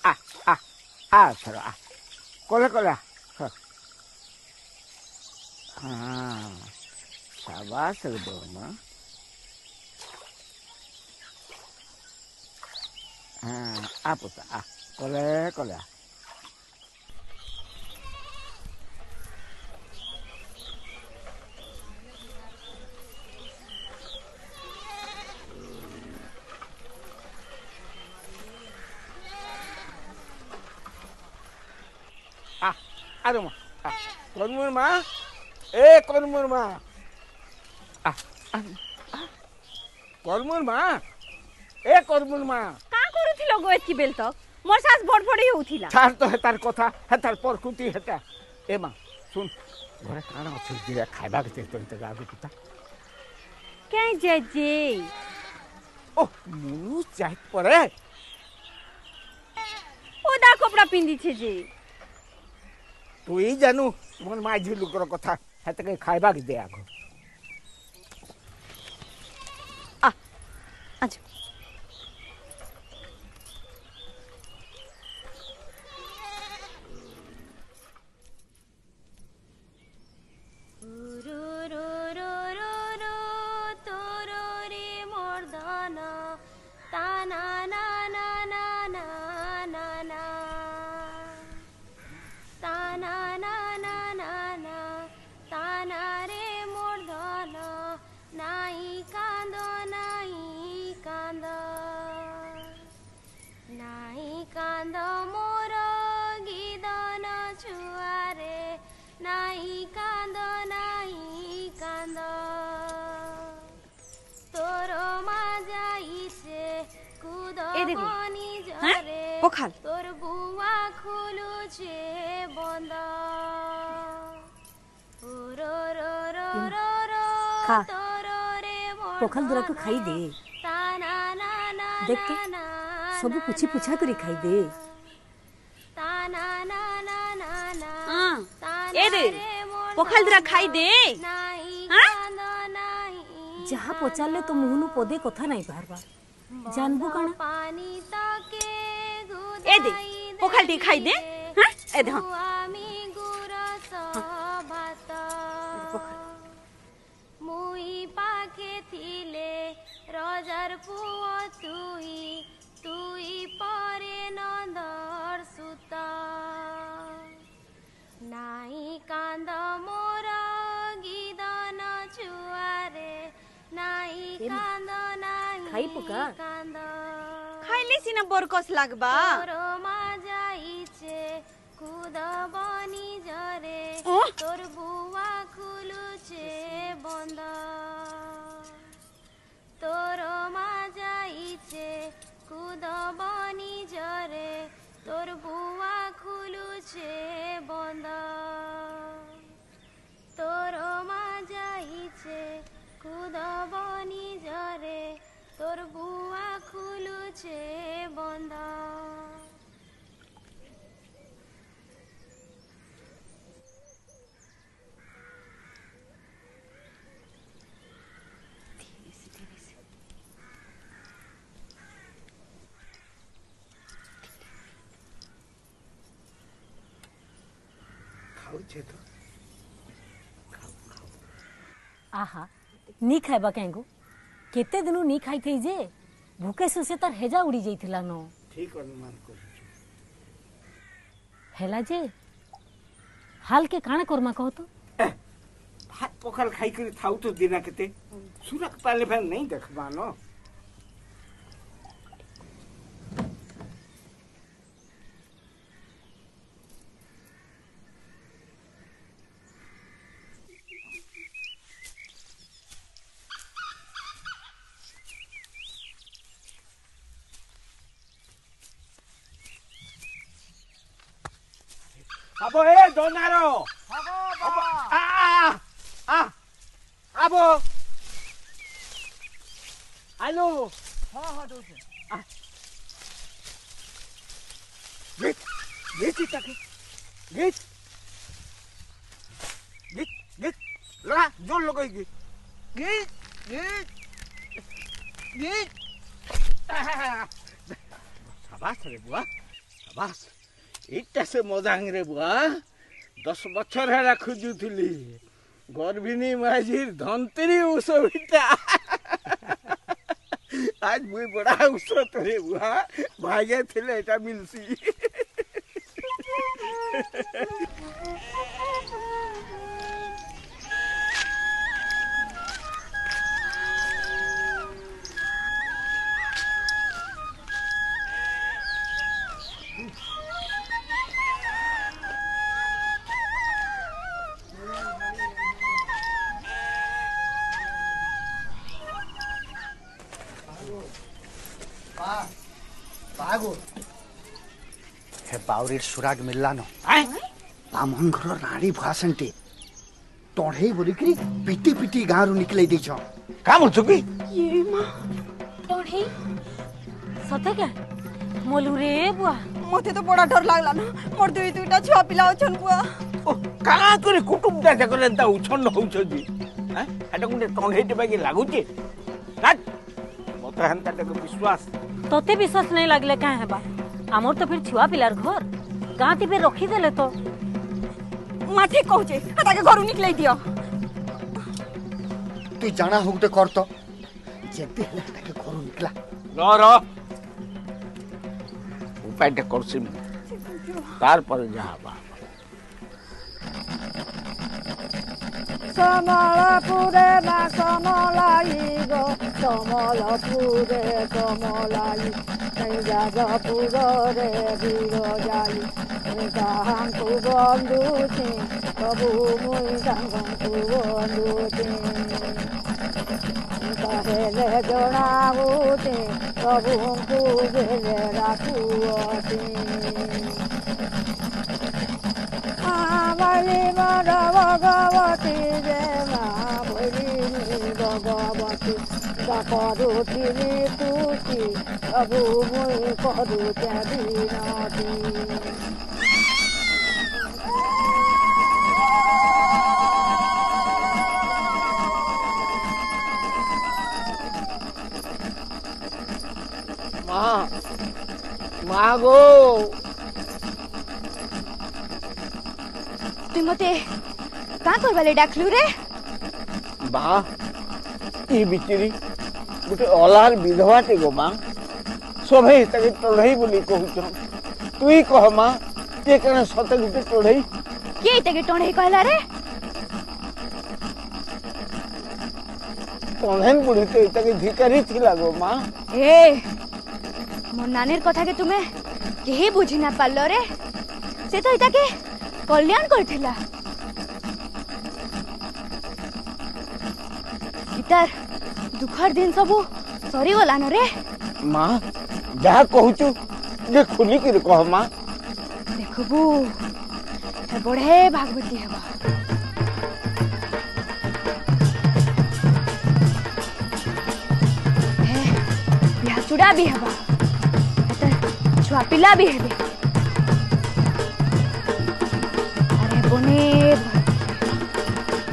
आ आ आ थरो आ कोले कोले हाँ शाबाश रे बोमा हाँ आ पुता आ कोले कोले अरे माँ कौन माँ ए कौन माँ कौन माँ ए कौन माँ
का करूथिलो गो एतकी बेल तक मोर सास बड़बड़ी होउथिला
छाड़ तो है तार कथा है तार परकुती हेटा ए माँ सुन घरे काना अछि दिरा खाइबा के तो तक आगु पिता
के जे
ओ मुनु चाहि परे
ओदा कपड़ा पिंदी छे जे
तू ही जानू मन माँ झिलु कर कथा है तक खाइबा के दे आगु
अच्छा
पोखल
तोर बुआ खुलू छे बंद रो रो रो रो रो
खा
तोरो रे
पोखल दुरा को खाई दे
ताना ना ना
देख के सब पूछी पूछा करी खाई दे
ताना ना ना ना ना
ए दे पोखल दुरा खाई दे
जहाँ पचाले तो मुहनु पदे कथा नहीं बार बार जानबो काना
पानी तके
ए दे पोखल दी खाई दे हां ए दे
आमी गुरस भात मुई पाखे थिले रजार पुओ तुई परे नंदर सुता नाई कांद मोर गिदन छुआरे नाई कांद नाई
खाई पुका
खाइले सिना बरकस लागबा
तोर मा जाइछे खुद बनी जरे तोर बुआ खुलुछे बंद तोर मा जाइछे खुद बनी जरे तोर बुआ खुलुछे बंद तोर मा जाइछे खुद बनी जरे तोर बुआ खुलुछे बंद
खाऊ छे तो
आहा नी खाइबा केंगो केते दिनु नी खाई थई जे भूखे से तार हेजा उड़ी जाइथिला न
ठीक अनुमान कर
हेला जे हाल के काना करमा कहो तो
भात पोखल खाई कर थाउ तो दिना केते सुरक पाले भन नहीं देखबा न Abo Donaro. Abo Abo. Alo. Ha doce. Git take. Git. La jol logai git. Git. Sabas re buah. Sabas. इटा से मजांग रे बुआ 10 बछर है खुजु थिली गर्भिणी माझीर धनतेरी उस बिटा आज मुई बड़ा उस तरे बुआ भागे थिले एटा मिलसी
मागो हे बाउरीर सुराग मिलला न बामन घर राणी भुआसंटे टढ़े बोलिकी पिटी पिटी गाँव निकल दी का बोलछु कि
ये मां टढ़े सते क्या मोलू रे बुआ
मते तो बड़ा डर लागला ना मोर दुई दुईटा छुआ पिला अछन बुआ
का करे कुटुंब जा जक एंता उछन होउछ जी हैं एटा गुंडे टंढेटे बाकी लागुचे ना मते हंता तक विश्वास
तोते विश्वास नहीं लगले का है बा हमर तो फिर छुआ पिलार घर गांती पे रखी देले तो
मां ठीक कहू छे ताके घरु निकलै दियो
तू जाना होते कर तो जेते हला ताके घरु निकला
र उपायटा करसिम तार पर जहा बा
समलपुरे ना समलाई गो समलपुरे समलाई जाजपुर रे वीर जाई ताहांकु बंधुचे प्रभु मुई ताहांकु बंधुचे कहेले जनाऊते प्रभुंकु बेले राखुते आवाली मर भगवती देवा भैली भगवती करुथिनी तुति प्रभु मुई करुचे विनती
माँ गो
तुम मते का करबाले डाकलु रे
बा ई बिचरी गुटे अलार विधवाटे गो माँ सभे ताके टढ़ई बोली कहूछ तुई कह माँ ते कने सते गुटे टढ़ई
के ताके टढ़ई कहला रे
टढ़ेन बुढ़ी तो ताके धिकारी थिला गो माँ
ए मोर नानेर कथा के तुमे केही बुझी ना पारलो रे से तो इता के कल्याण करथिला इतार दुखर दिन सबु सरी गला न रे
माँ जहा कहूचु जे खुली के कह माँ
देखबू हे बड़े भागवती हेबा हे बिहा चुड़ा भी हेबा छुआ पिला भी हेबे अरे बोने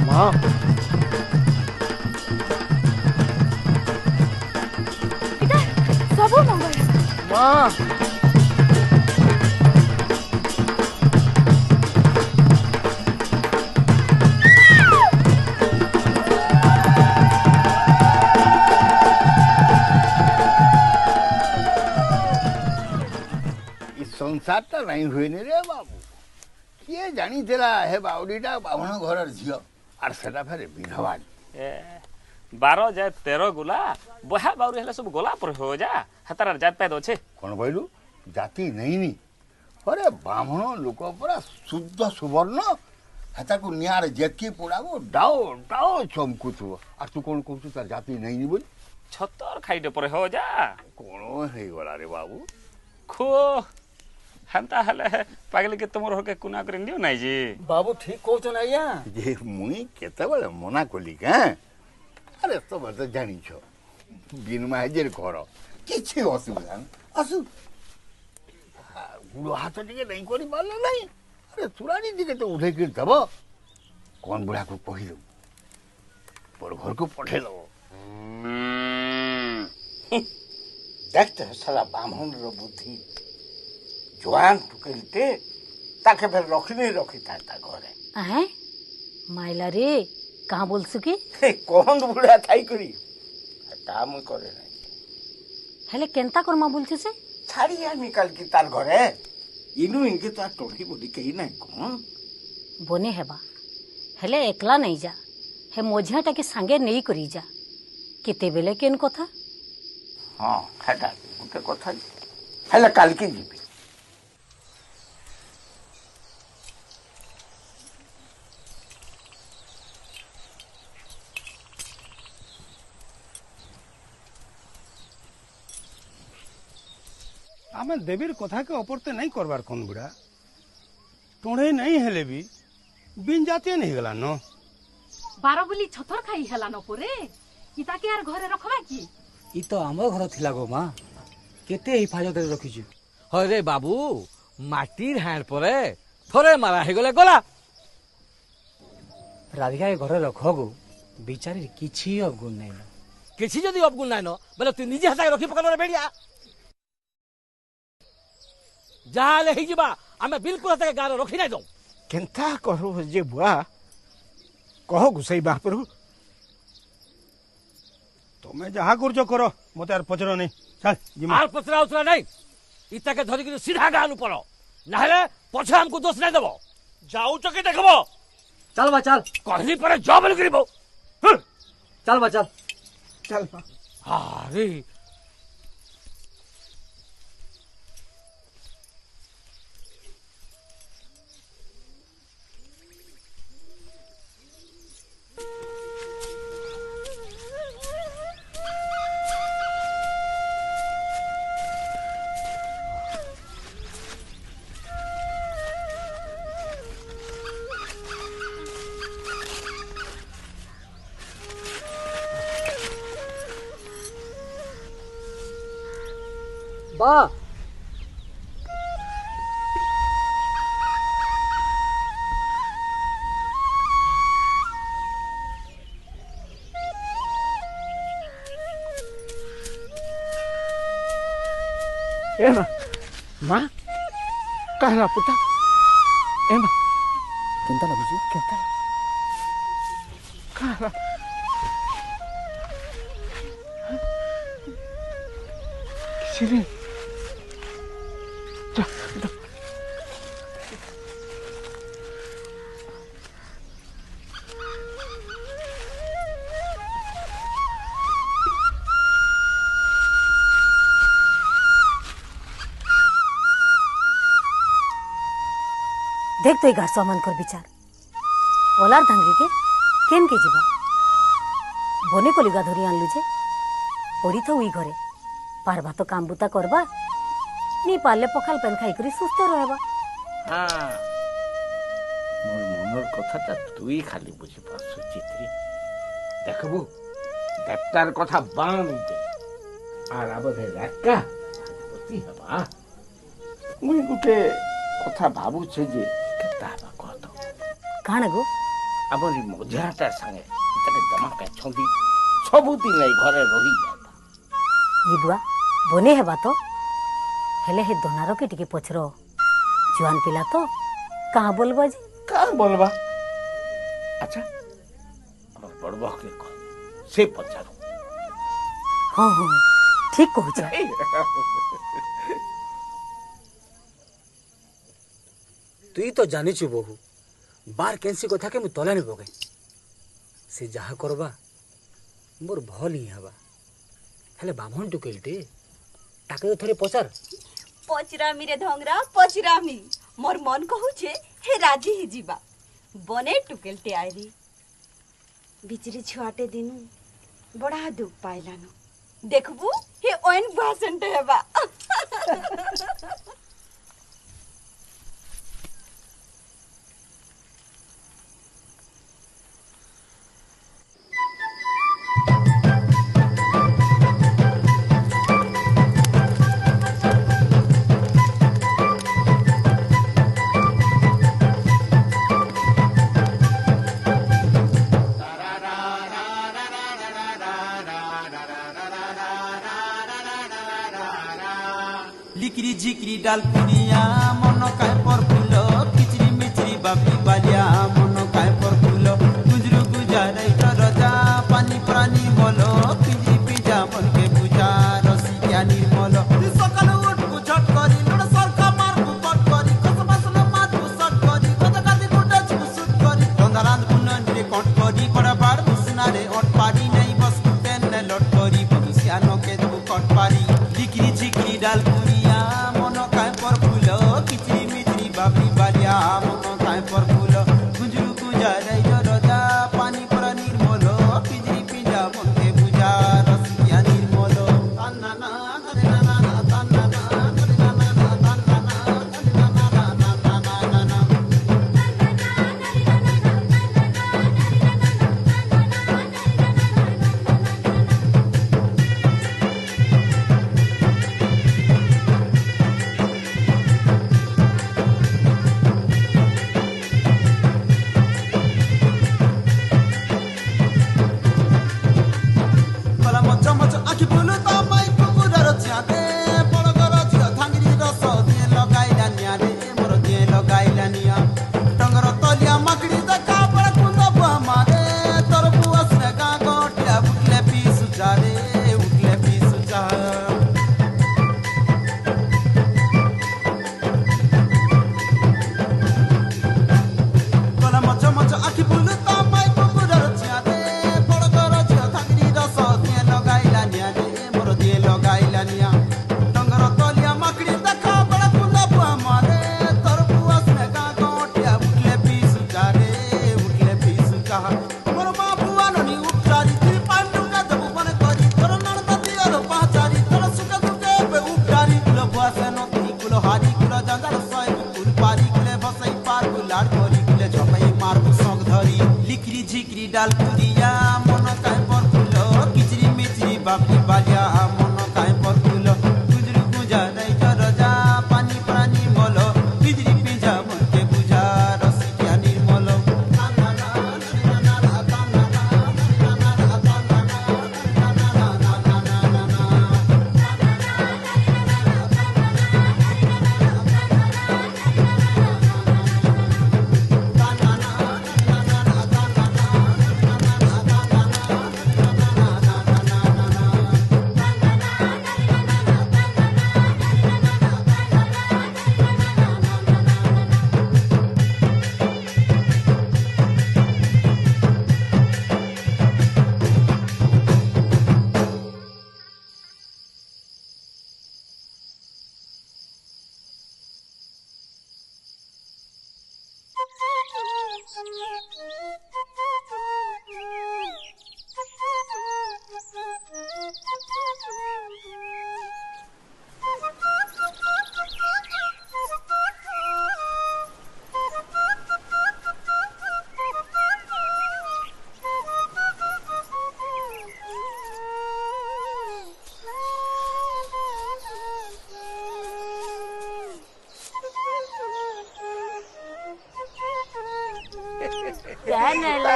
माँ
सबू मंगल
माँ
संसारटा नहीं हुए रे बाबू किए जानी थिला हे बाउडीटा बाभण घर झियो आर सेटा फेरे विधवा
12 जाए 13 गुला बहा बाउरी हेले सब गोला पर हो जा हतार जात पैद अछि
कोन कहलु जाति नहीं नी अरे बाभण लोक पूरा शुद्ध सुवर्ण हता को नियार जेतकी पोडागो डाओ डाओ चमकुथु आर तू कोन कहू तार जाति नहीं नी बोल
छतर खाइटे पर हो जा
कोन हे गोला रे बाबू
खो हंता हले पागल के तुमर होके कुना कर लियो नाही जी
बाबू ठीक कहत ना या जे मुई केते बेले मना कोली का अरे तो बत जानी छो बिन माजेर घर किछि असुविधा असु गुड़ हाथ टिके नहीं करी पारले नहीं अरे तुरानी टिके तो उठे के दब कौन बुढ़ा को कहि दो पर घर को पठे दो देखते साला बामन रो बुद्धि जवान टुकेलते ताके फिर रखी नहीं रखी था घरे
हैं माइला रे कहाँ बोल सके
कौन बुढ़ा थाई करी ता मुई करे नहीं
हेले केंता करमा बोलछे से
छाड़ी या निकाल की तार घरे इनु इनके तार टोठी बोली कही नहीं कौन
बने हेबा हेले एकला नहीं जा हे मोझियाटा के संगे नहीं करी जा केते बेले केन कथा
हां हेटा गुटे कथा हेले काल की जीबी
आमे देवीर कथा के अपरते नहीं करबार कौन बुढ़ा टोढ़े नहीं हेले भी बिन जाते नहीं गला न
बार बोली छतर खाई हेला न परे इता के यार घरे रखबा की
इ तो आम घर थिला गो मां केते हिफाजत रे रखिछु हरे बाबू माटीर हाड़ परे थोरे मारा हे गले गला राधिका के घरे रख गो बिचारी किछि अवगुण नै न किछि जदी अवगुण नै न बोले तू निजे हसा रखी पकड़ रे बेडिया जाले ही जिबा आमे बिल्कुल हता के गार रखी नै दो
केंता करू जे बुआ कहो गुसई बापरू
तुम्हें जहाँ कर करो मत यार पचर नहीं चल जिमा
आर पचरा उचरा नहीं इता के धरी के सीधा गान ऊपर ना हेले पछे हमको दोष नहीं देबो जाऊ चके देखबो
चल बा चल
कहली पर जॉब ल करिबो
चल बा चल
चल बा
अरे
बा
एमा मां कहला पुता एमा
केंता लागुची
केंता कहला किसी
देख तो घर सामान कर विचार ओलार धांगरी के केन के जीवा बने को लिगा धरी आनलु जे पड़ी तो उई घरे पारबा तो काम बुता करबा नी पाले पखाल पेन खाई करी सुस्त रहबा
हां मोर मनर कथाटा तुई खाली बुझी पासु चित्री देखबू देवतार कथा बान दे आर आबे राका पति हबा मुई गुटे कथा भाबू छे जे केता बा कहतो
काण गो
आबरी मजाटा संगे तके दमाका छंदी सबुदिन नै घरे रही जाता
जीबुआ बने हेबा तो हेले हे दोनारो के टिके पछरो जुआन पिला तो कहां बोलबा जी
कहां बोलबा अच्छा हमर बड़बा के कह से पछारो
हां हां ठीक कहू छ
तुई तो जानी छु बहु बार कैंसी कथा के मु तले ने बगे से जहा करबा मोर भल ही हबा हेले बामन टुकेलटे ताके तो थरे पचार
पचरामी रे धंगरा पचरामी मोर मन कहू छे हे राजी ही जीवा बने टुकेलटे आइरी बिचरी छुआटे दिनु बड़ा दुख पाइलानो देखबू हे ओइन भाषणटे हेबा
लिकरी झिकरी डाल पुनिया मन काय पर फूलो किचरी मिचरी बाबी बालिया मन काय पर फूलो गुजरू गुजारे रजा पानी प्राणी बोलो पिजी पिजा मन के पूजा रसिया निर्मल सकाल उठ बुझट करी लड़ सरका मार बुपट करी कस बसल मात बुसट करी कत कादी गुटा छुसुट करी रंधारांध पुनन रे कट करी कड़ा बाड़ मुसना रे अट पारी नहीं बस कुटेन ने लट करी भविष्य नो के दु कट पारी लिकरी झिकरी डाल पुनिया मन काय पर फूलो किचरी मिचरी बाबी बालिया लोहारी कुल जंगल सय कुल पारी कुले बसई पार लाड करी कुले झपई मारबु संग धरी लिकरी झिकरी डाल पुरिया मन काय पर फुल किचरी मिचरी बापी बालिया मन काय पर फुल गुजरू गुजा नहीं रजा पानी प्राणी मल बिजली पिंजा मन के बुझा रसिया निर्मल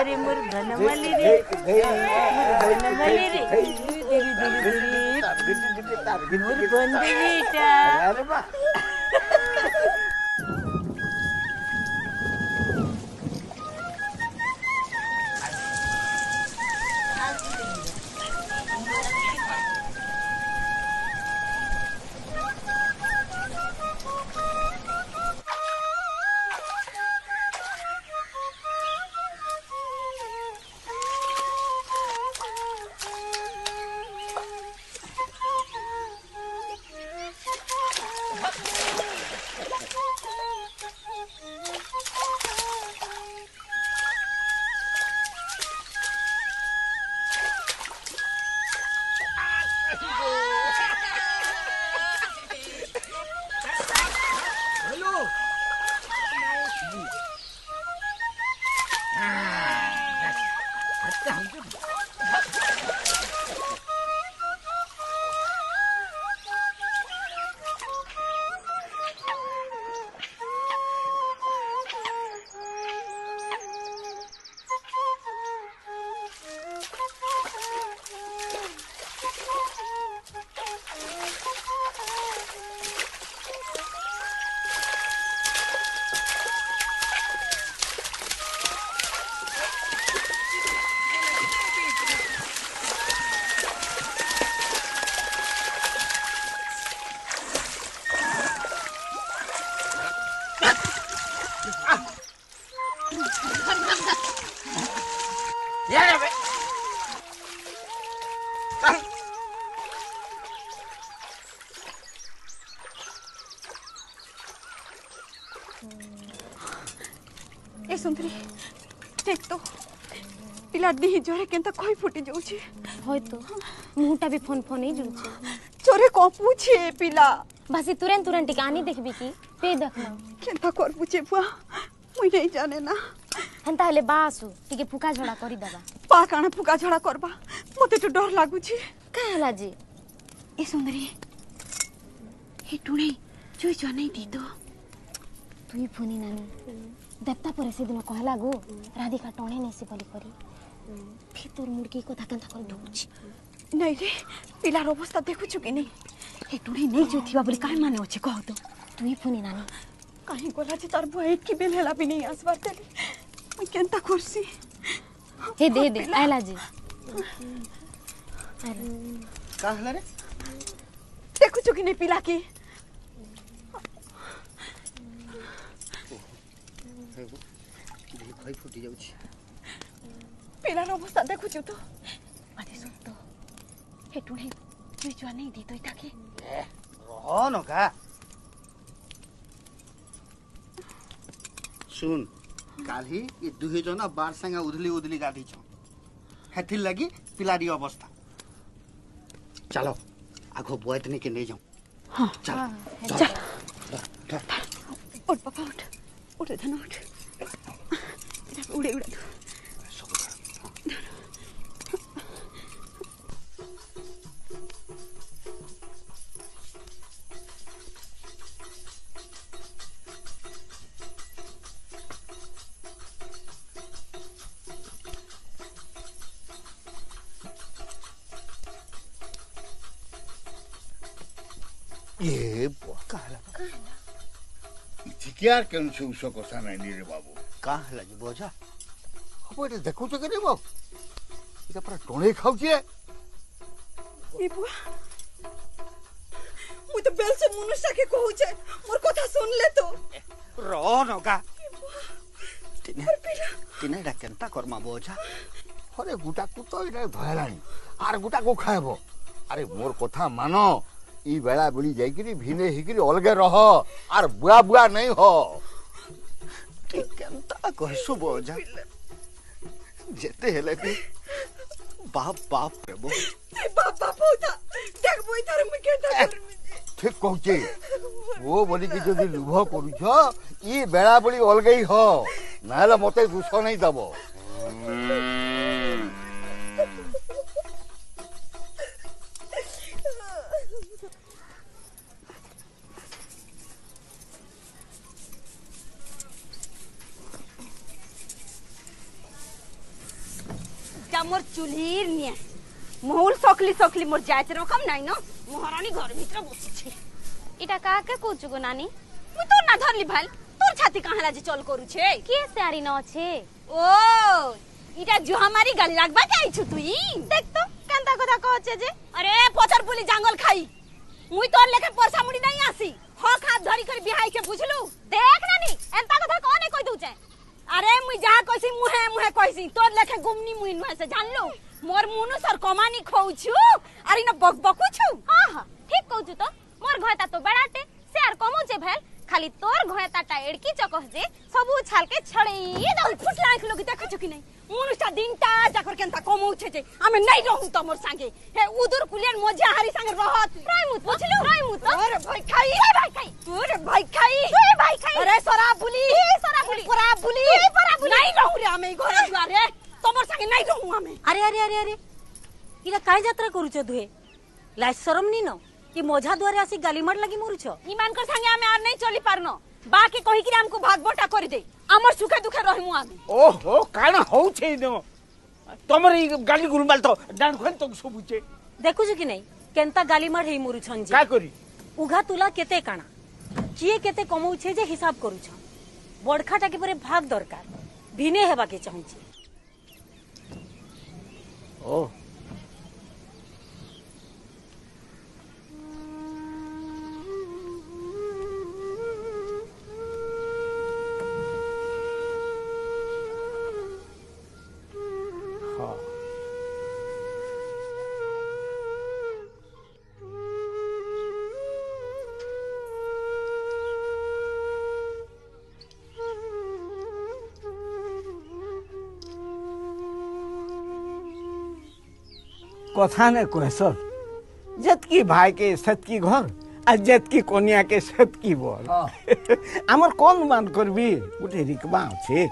रे मोर बनमली रे बनमली रे देवी देवी मोर बंदी बेटा अरे बा
ए सुंदरी देख तो पिला दी जोरे केंता कोई फुटी जाउछे
होय तो मुहटा भी फोन फोन ही जुछे
जोरे को पूछे पिला
बस तुरंत तुरंत टिकानी देखबी की पे देखना
केंता कर पूछे बुआ मुई नहीं जाने ना
हंता हले बासु टिके फुका झड़ा करी दबा
पा काना फुका झड़ा करबा मते तो डर लागुछे
का हला जी
ए सुंदरी हे टुणे जोई जाने दी तो
तुई फोनी नानी देवता पर से दिन कहला गो राधिका टणे नेसी बोली करी फिर तोर मुड़की को धक्का कर धुची
नहीं रे पिलार अवस्था देखु छु कि नहीं हे टुणे नहीं जोथिबा बोली काय माने होचे कह तो
तुई फोनी नानी
काहे गोला जे तार बुआ एक की बेल हेला भी नहीं आसबार तेली मैं केंता करसी
हे दे आला जी
का हला रे
देखु छु कि नहीं पिला की
भाई फुटी जाउछि
पिलार अवस्था देखु छु तो माने सुन तो हे टुणे तुई जो नहीं दी तो ताके
रह न का सुन काली ये दुहे जना बार संगा उधली उधली गाधी छ हेथिल लगी पिलारी अवस्था चलो आगो बोयतने के ले जाऊं
हां
चल
उठ पापा उठ उठ धन उठ उड़े उड़ा दो
ये क्या केन से उस कथा नहीं रे बाबू
का हला जी बोझा
अब ये देखो तो करे बाबू इटा पर टोणे खाऊ छे
ए बुआ मु तो बेल से मनुष्य के कहू छे मोर कथा सुन ले तो
रो नगा तिने डा केनता करमा बोझा
अरे गुटा को तो इटा भयलानी आर गुटा को खाएबो अरे मोर कथा मानो ई बेला बुली जाइकरी भिने हिकरी अलगे रह आर बुआ बुआ नहीं हो
केनता कहसु बोझा जेते हेले भी बाप बाप रे बो
बाप बाप होता देख बोई तार में केटा कर
ठीक कहछे वो बोली कि जदी लुभ करूछ ई बेला बुली अलगे ही हो नाले मते दुख नहीं दबो
मोर चुल्हीर निया मोहुल सकली सकली मोर जायत रकम नाही न महारानी घर भीतर बसी छे
इटा का के कोचु गो नानी
मु तो ना धरली भाल तोर छाती कहां जे चल करू छे
के सारी न छे
ओ इटा जो हमारी गाली लागबा जाई छु तुई
देख तो केनता कथा कहछे जे
अरे पथर पुली जंगल खाई मुई तोर लेके परसा मुड़ी नहीं आसी हो हाथ धरी कर बिहाई के बुझलू देख नानी एंता कथा कोने कहि दउ छे अरे मुई जहा कहसी मुहे मुहे कहसी तोर लेखे गुमनी मुई नुहे से जान लो मोर मुनु सर कमानी खौ छु अरे न बक बकु छु
हां हां ठीक कहू छु तो मोर घयता तो बड़ाटे से आर कमु जे भेल खाली तोर घयताटा एड़की चकह जे सबु छाल के छड़े
दउ फुट लाख लोग देख छु कि नहीं मुनुष्टा दिनटा जाकर केनता कमउ छे जे हमें नहीं रहू त मोर संगे हे उदुर कुलियन मोजा हारी संगे रहत
रायमुत बुझलु रायमुत
अरे भाई खाई अरे भाई खाई अरे सरा बुली परा बुली नहीं रहू रे हमें घर दुआरे तमर संगे नहीं रहू हमें
अरे अरे अरे अरे इला काय यात्रा करूछ दुहे लाई शरम नी न कि मोझा द्वारे आसी गालीमार लगी मरुछ
ईमान कर संगे हमें आर नहीं चली पारनो बाकी कहि कि हमको भागबटा कर दे हमर सुखे दुखे रहमु हमें
ओहो काना हो छे न तमर ई गाली गुरुमाल तो डान खोल तो सबुचे
देखुछ कि नहीं केनता गालीमार हेई मरुछन जे
का करी
उघा तुला केते काना किए केते कमउ छे जे हिसाब करूछ बड़खाटा के परे भाग दरकार भिने हेबा के चाहू छी
ओ कथा ने कहसर जतकी भाई के सतकी घर आ जतकी कोनिया के सतकी बोल आमर कौन मान करबी गोटे रिकबा छे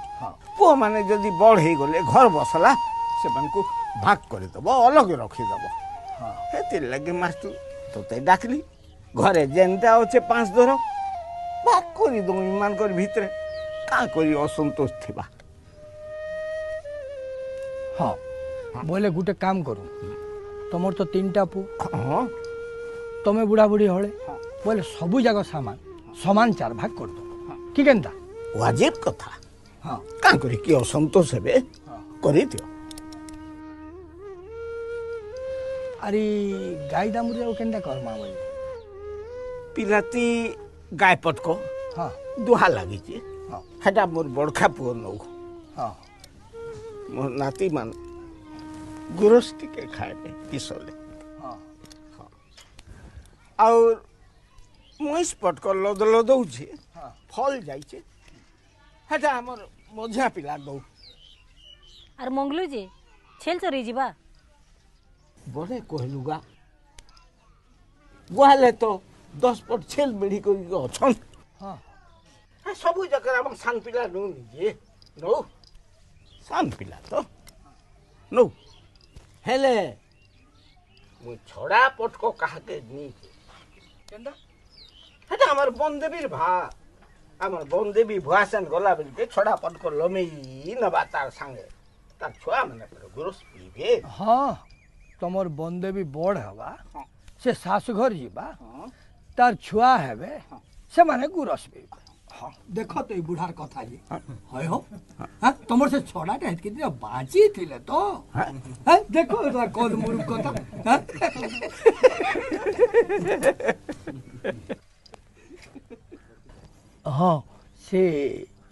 पो माने जदी बड़ हे गले घर बसला से को भाग कर दबो अलग रखी दबो हेते लगे मास्तु तोते डाकली घरे जेनता होचे 5 दर भाग करी दो ईमान कर भीतर का करी असंतोष थिबा
हां बोले गुटे काम करू तमर तो 3टा पु तमे बुढ़ा बुढ़ी हले बोले सबु जगह सामान समान 4 भाग कर दो की केनता
वाजिब कथा हां का करी कि असंतोष हेबे करी दियो
अरे गाय दामुरिया केनता करमा भाई
पिलाती गाय पटको हां दुहा लागी जे हां हेटा मोर बड़खा पुओ नो हां मोर नाती मान गुरस्ती के खाए में किसोले हां हां और मोइस पटको लद लदौ छे हां फल जाई छे हेटा हमर मझा पिला दौ
आर मंगलू जे छेल चरी जीवा
बड़े कहलुगा गुहाले तो 10 पट छेल बेड़ी करी अछन
हाँ सबू जगह हम सान पिला नु निजे नो सान पिला तो नो हेले मु छोड़ा पटको कहा के नी केंदा हेटा हमर बंदेबीर भा हमर बंदेबी भुआसन गला बेल के छोड़ा पटको लमेई नबा तार संगे तार छुआ माने पर गुरुस पीबे
हाँ तमर बंदेबी बड़ हवा से शाशुघर जीवा तार छुआ हेबे से माने गुरस पीबे हाँ देखो तो बुढ़ार कथा जी है हो हाँ तुमर से छोड़ा टे कितने बाजी थिले तो हाँ देखो इधर कौन मुरुख कथा हाँ से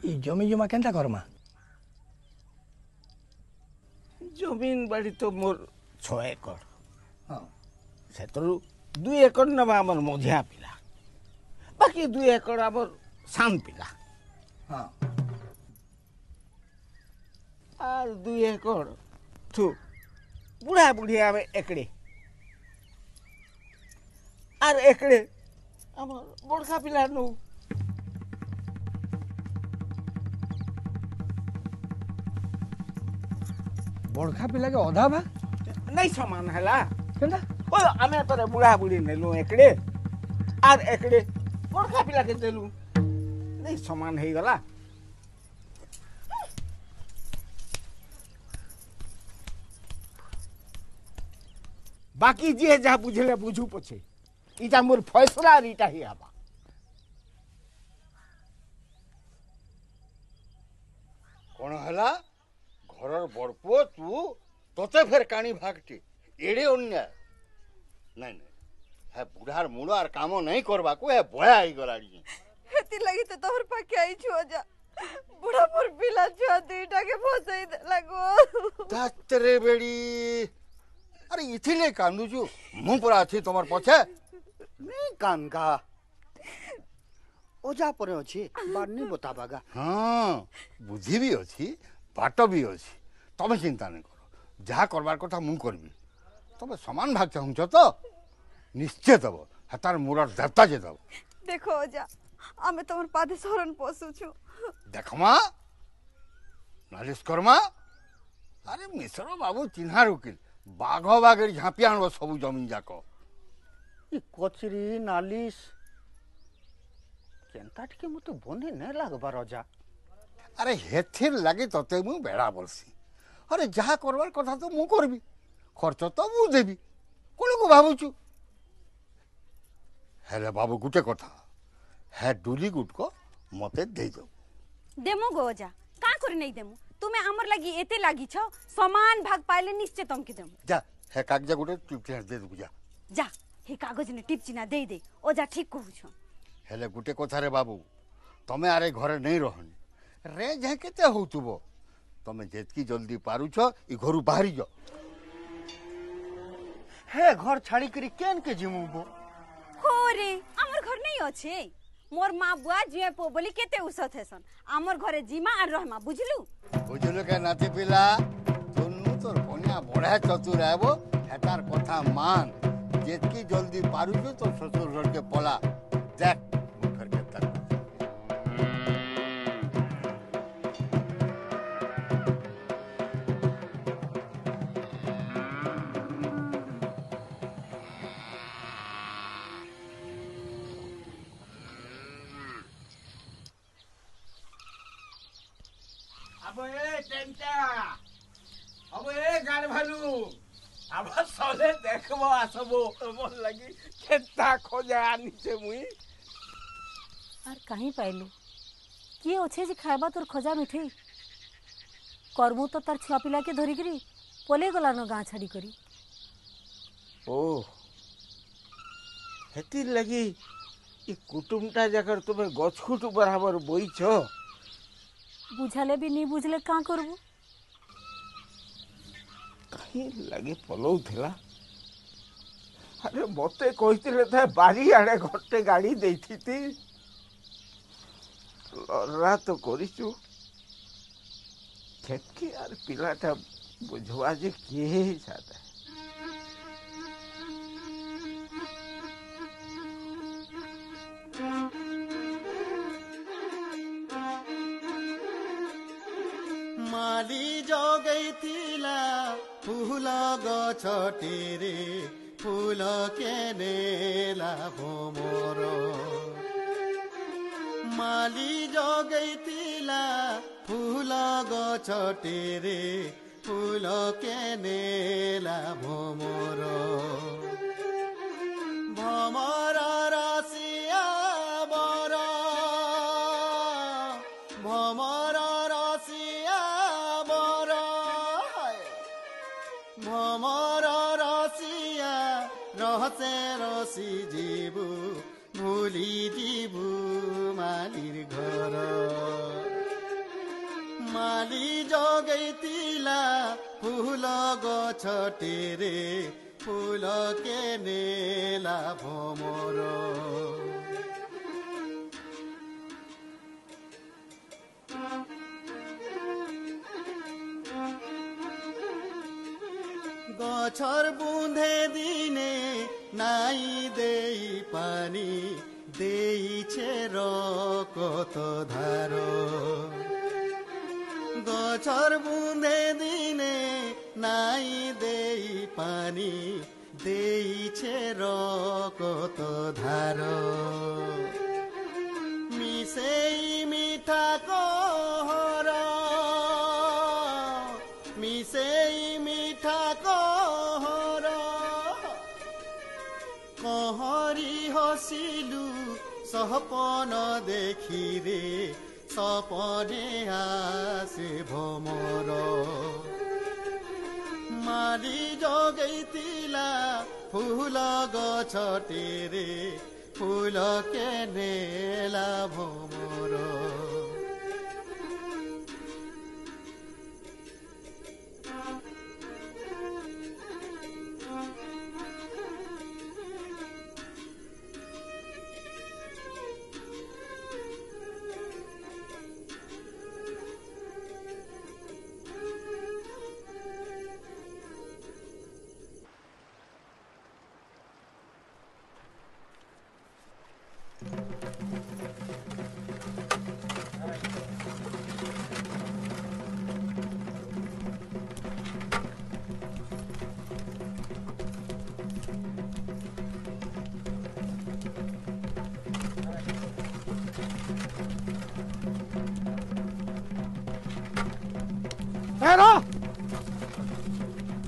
जमी जमा केनता करमा
जमीन बाड़ी तो मोर 6 एकड़ हाँ से तो 2 एकड़ नबा हमर मझिया पिला बाकी 2 एकड़ हमर सान पिला हाँ और 2 एकड़ थू बुढ़ा बुढ़िया में एकड़े और एकड़े हमर बड़का पिला नु
बड़का पिला के अधा बा
नहीं समान हैला केंदा ओ आमे पर बुढ़ा बुढ़ी नेलु एकड़े और एकड़े बड़का पिला के देलु नहीं समान है गला बाकी जे जा बुझले बुझू पछे इटा मोर फैसला रीटा ही आबा
कौन हला घरर बड़पुओ तू तोते फेर काणी भागटी एड़े अन्याय नहीं नहीं है बुढ़ार मूल आर काम नहीं करबा को है बया ही गलाड़ी
हेती लगी तो तोहर पाके आई छुआ जा बुढ़ा पर पिला छुआ दीटा के फसई लगो
दातरे बेड़ी अरे इथिले कांदू छु मु परा अछि तमर पछे
नहीं कानका ओजा परे अछि बानी बताबागा
हां बुद्धि भी अछि बाट भी अछि तमे चिंता नहीं करो जहा करबार कथा मु करबी तमे समान भाग चाहूछ तो निश्चय दब हतार मुरार देवता जे दब
देखो ओजा आमे तमर पादे शरण पसु छु
देखमा नालिश करमा अरे मिश्र बाबू चिन्हार उकिल बाघ बागेर झाँपिया आनब सब जमीन जाक
कचरी नालिश केनता टिके मते बने न लागबा रजा
अरे हेथिर लागे तते मु बेड़ा बोलसी अरे जहा करबार कथा तो मु करबी खर्च तो मु देबी कोन को भाबुछु हेले बाबू गुटे कथा है डुली गुट को मते दे दो
देमो गोजा का करे नहीं देमो तुमे हमर लगी एते लागी छ समान भाग पाइले निश्चय तमके देमो
जा है कागज गुटे टिपचिना दे दू जा
जा हे कागज ने टिपचिना दे दे ओजा ठीक कहू छ
हेले गुटे कथा रे बाबू तमे आरे घरे नहीं रहनी रे जे केते होतुबो तमे जेतकी जल्दी पारू छ ई घरु बाहरी जा
हे घर छाड़ी करी केन के जिमुबो
हो रे हमर घर नहीं अछि मोर मां बुआ जुए पो बोली केते उसत हेसन हमर घरे जीमा आ रहमा बुझलु
बुझलु के नाती पिला तुनु तोर कोनिया बड़ा चतुर आबो हेतार कथा मान जेतकी जल्दी पारू छ तो ससुर घर के पला देख मुखर के तक
अब ए टेंटा अब ए गाड़ भालू अब सले देखबो आसबो मोर लगी केता खोजा आनिছে मुई
आर कहीं पाइलु किए अच्छे जे खाइबा तोर खोजा मिठी करमु तो तार छुआ पिला के धरी करी पले गला न गाँ छाड़ी करी
ओ हेती लगी ये कुटुमटा जकर तुम्हें गछखुट बराबर बोई छ
बुझाले भी नहीं बुझले का करबू
कहीं लगे पलौ थिला अरे मते कहितिले था बारी आड़े घटे गाड़ी देथीती लरा तो करिछु खेतकी यार पिलाटा बुझवा जे के जाता
माली जगैथिला फूल गछटेरे फूल केने लाभ मोर माली जगैथिला फूल गछटेरे फूल केने लाभ मोर भमर रसिया बर भमर रसिया बर भमर रसिया रहसे रसी जीवु भूली जीवु मालिर घर माली जगैतिला फूल गछटेरे फूल केने लाभ मोर गछर बुंधे दिने नाई देई पानी देइछे रकत धारो गछर बुंधे दिने नाई देई पानी देइछे रकत धारो मिसेई मिठा कहर मिसेई मिठा कहर कहरी हसिलु सपन देखि रे सपने आसे भमर माली जगैतिला फूल गछटेरे फूल केने लाभ मोर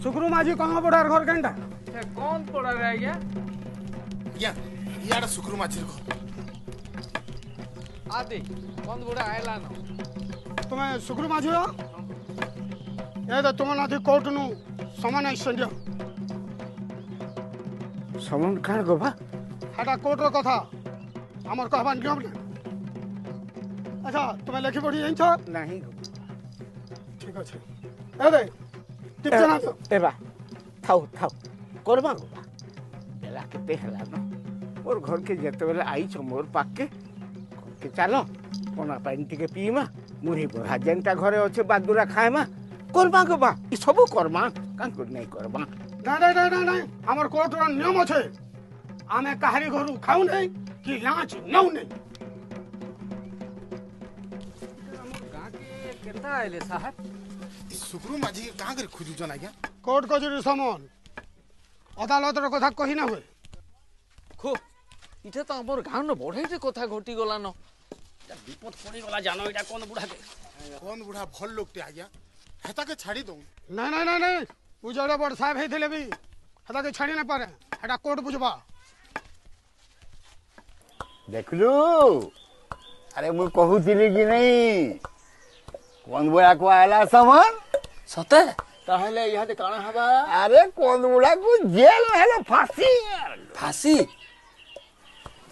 सुखरू माझी कहाँ पड़ार घर केनटा
कौन पड़ा रे आज्ञा
या यार सुखरू माछी घर
आदि कौन बुढ़ा आयला न
तुम्हें सुखरू माझी हो ये तो तुम नाथी कोर्ट नु समन आइसन
समन काण गोबा
हाटा कोर्ट रो कथा हमर कहबा नियम ने अच्छा तुम्हें लेखि पढ़ी जाइन छ
नहीं
ठीक अछि ए दे टिप जना तो
एबा थाउ थाउ करबा गोबा बेला केते हला न मोर घर के जेते बेले आई छ मोर पाके के चलो कोना पानी टिके पीमा मुरी बहा जेनटा घरे अछि बादुरा खाएमा करबा गोबा ई सब करबा कान को नहीं करबा
नहीं हमर कोर्ट रो नियम अछि आमे काहरी घरु खाउ नहीं कि लांच नौ नहीं
केता आइले साहब
सुखरू माझी के कहाँ कर खोजु जन आज्ञा
कोर्ट कचेरी समन अदालत रो कथा कहि ना होय
खो इथे तो हमर गांव न बढ़े जे कथा घटी गला न विपद पड़ी गला जानो इटा कोन बुढ़ा के
कौन बुढ़ा भल लोगटे आज्ञा हेता के छाड़ी दऊ
नहीं उजड़े बड़ साहब हेथिले भी हेता के छाड़ी ना पारे हेटा कोर्ट बुझबा
देखलु अरे मु कहूतिली कि नहीं कौन बुढ़ा को आला समन
सते ताहले यहाँ दे काना हबा
अरे कौन बुढ़ा को जेल में फांसी
फांसी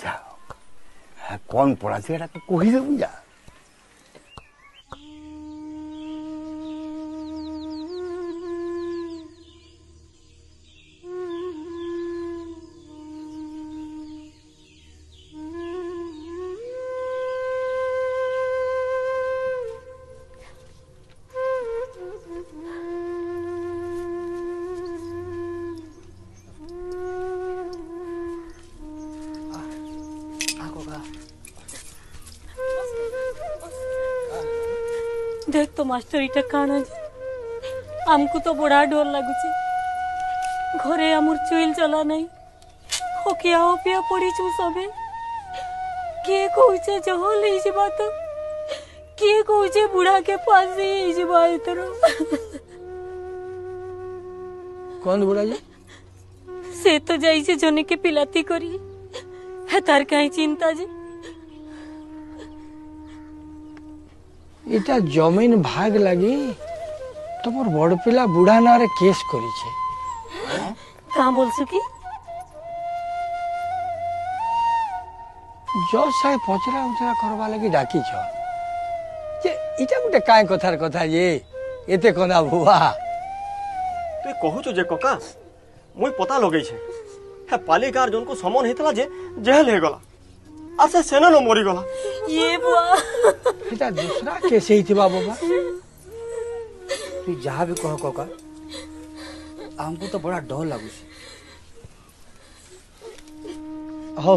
जाओ कौन पड़ा से तो कही दे जा
देख तो मास्टर इटा काना जे हमको तो बड़ा डर लगुचे घरे आमर चुइल चला नहीं होकिया ओपिया पड़ी छु सबे के कहूचे जहल ही जबा तो के कहूचे बुढ़ा के फांसी ही जबा इतरो
कौन बुढ़ा जी
से तो जाई जे जने के पिलाती करी है तार काई चिंता जे
इटा जमीन भाग लगी तुमर बड़ पिला बुढ़ा ना रे केस करी छे
कहां बोलसु की
जज साहेब पचरा उचरा करवा लगी डाकी छ जे इटा गुटे काय कथार कथा जे एते कोना बुआ
तू कहूचु जे कका मुई पता लगै छे हे पालिकार जोन को समन हेतला जे जेल हे गला आ से सेना नो मरी गला
ये बुआ
इटा दूसरा केस ही थिबा बाबा
तू जहाँ भी कह कका हमको तो बड़ा डर लगुच
हो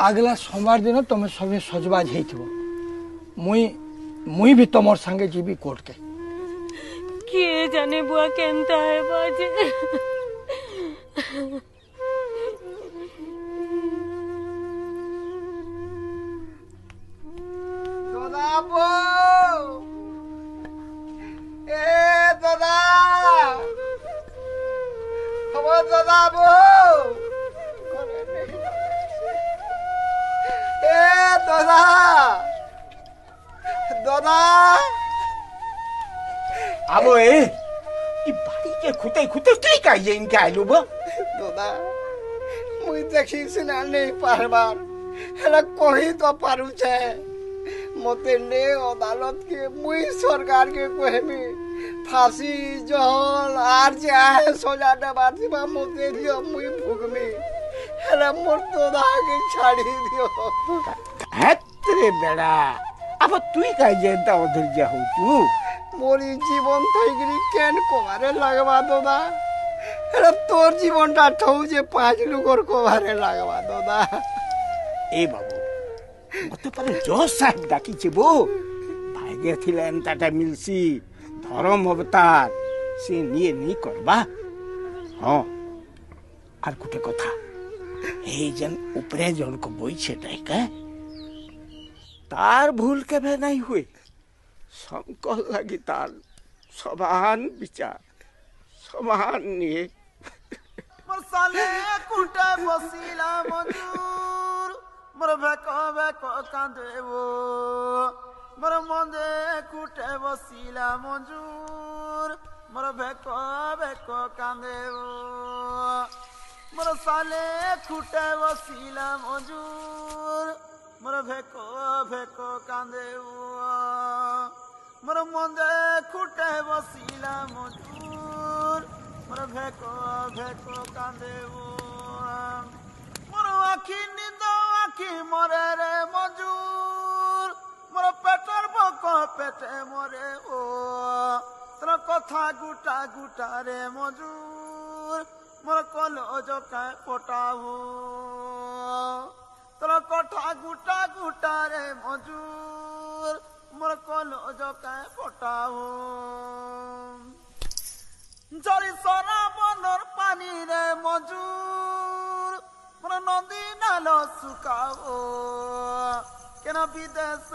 अगला सोमवार दिन तुम सबे सजबाज हेइथिबो मुई भी तमर संगे जीवी कोर्ट के
के जाने बुआ केनता है बाजे
दादाबो ए दादा खबर दादाबो ए दादा दादा
आबो ए ई बाड़ी के खुते खुते ठीक आ ये इनके आइलो बो
दादा मुई देखी सुना नहीं पारबार हेला कही तो पारू छे मते ने अदालत के मुई सरकार के कहबी फांसी जहल आर चाहे सजा देबार दिबा मते दियो मुई भुगमी हेला मोर दादा के छाड़ी दियो
हेत्रे बेड़ा अब तुई का जेता उधर जा हो तू
मोरी जीवन थईगिरी केन कोबारे लगवा दादा हेला तोर जीवनटा ठौ जे 5 लोगर कोबारे लगवा दादा
ए बाबू मते पर जज साहेब डाकी छबो भागे थिले एंताटा मिलसी धर्म अवतार से निये नहीं करबा हां आर कुटे कथा ए जन ऊपरे जन को बोई छे के तार भूल के भे नहीं हुई संकल लगी तार समान विचार समान निये
मरसाले कुटे बसिला मंजूर मोर भेको भेको कांदेबो मोर मंदे कुटे बसिला मंजूर मोर भेको भेको कांदेबो मोर साले कुटे बसिला मंजूर मोर भेको भेको कांदेबो मोर मंदे कुटे बसिला मंजूर मोर भेको भेको कांदेबो मोर आखी निंद आखी मरे रे मंजूर मोर पेटर बको पेटे मरे ओ तोर कथा गुटा गुटा रे मंजूर मोर कलज काए पटाऊ तोर कथा गुटा गुटा रे मंजूर मोर कलज काए पटाऊ जरी सरा बनर पानी रे मंजूर मोर नदी नाल सुकाओ केन विदेश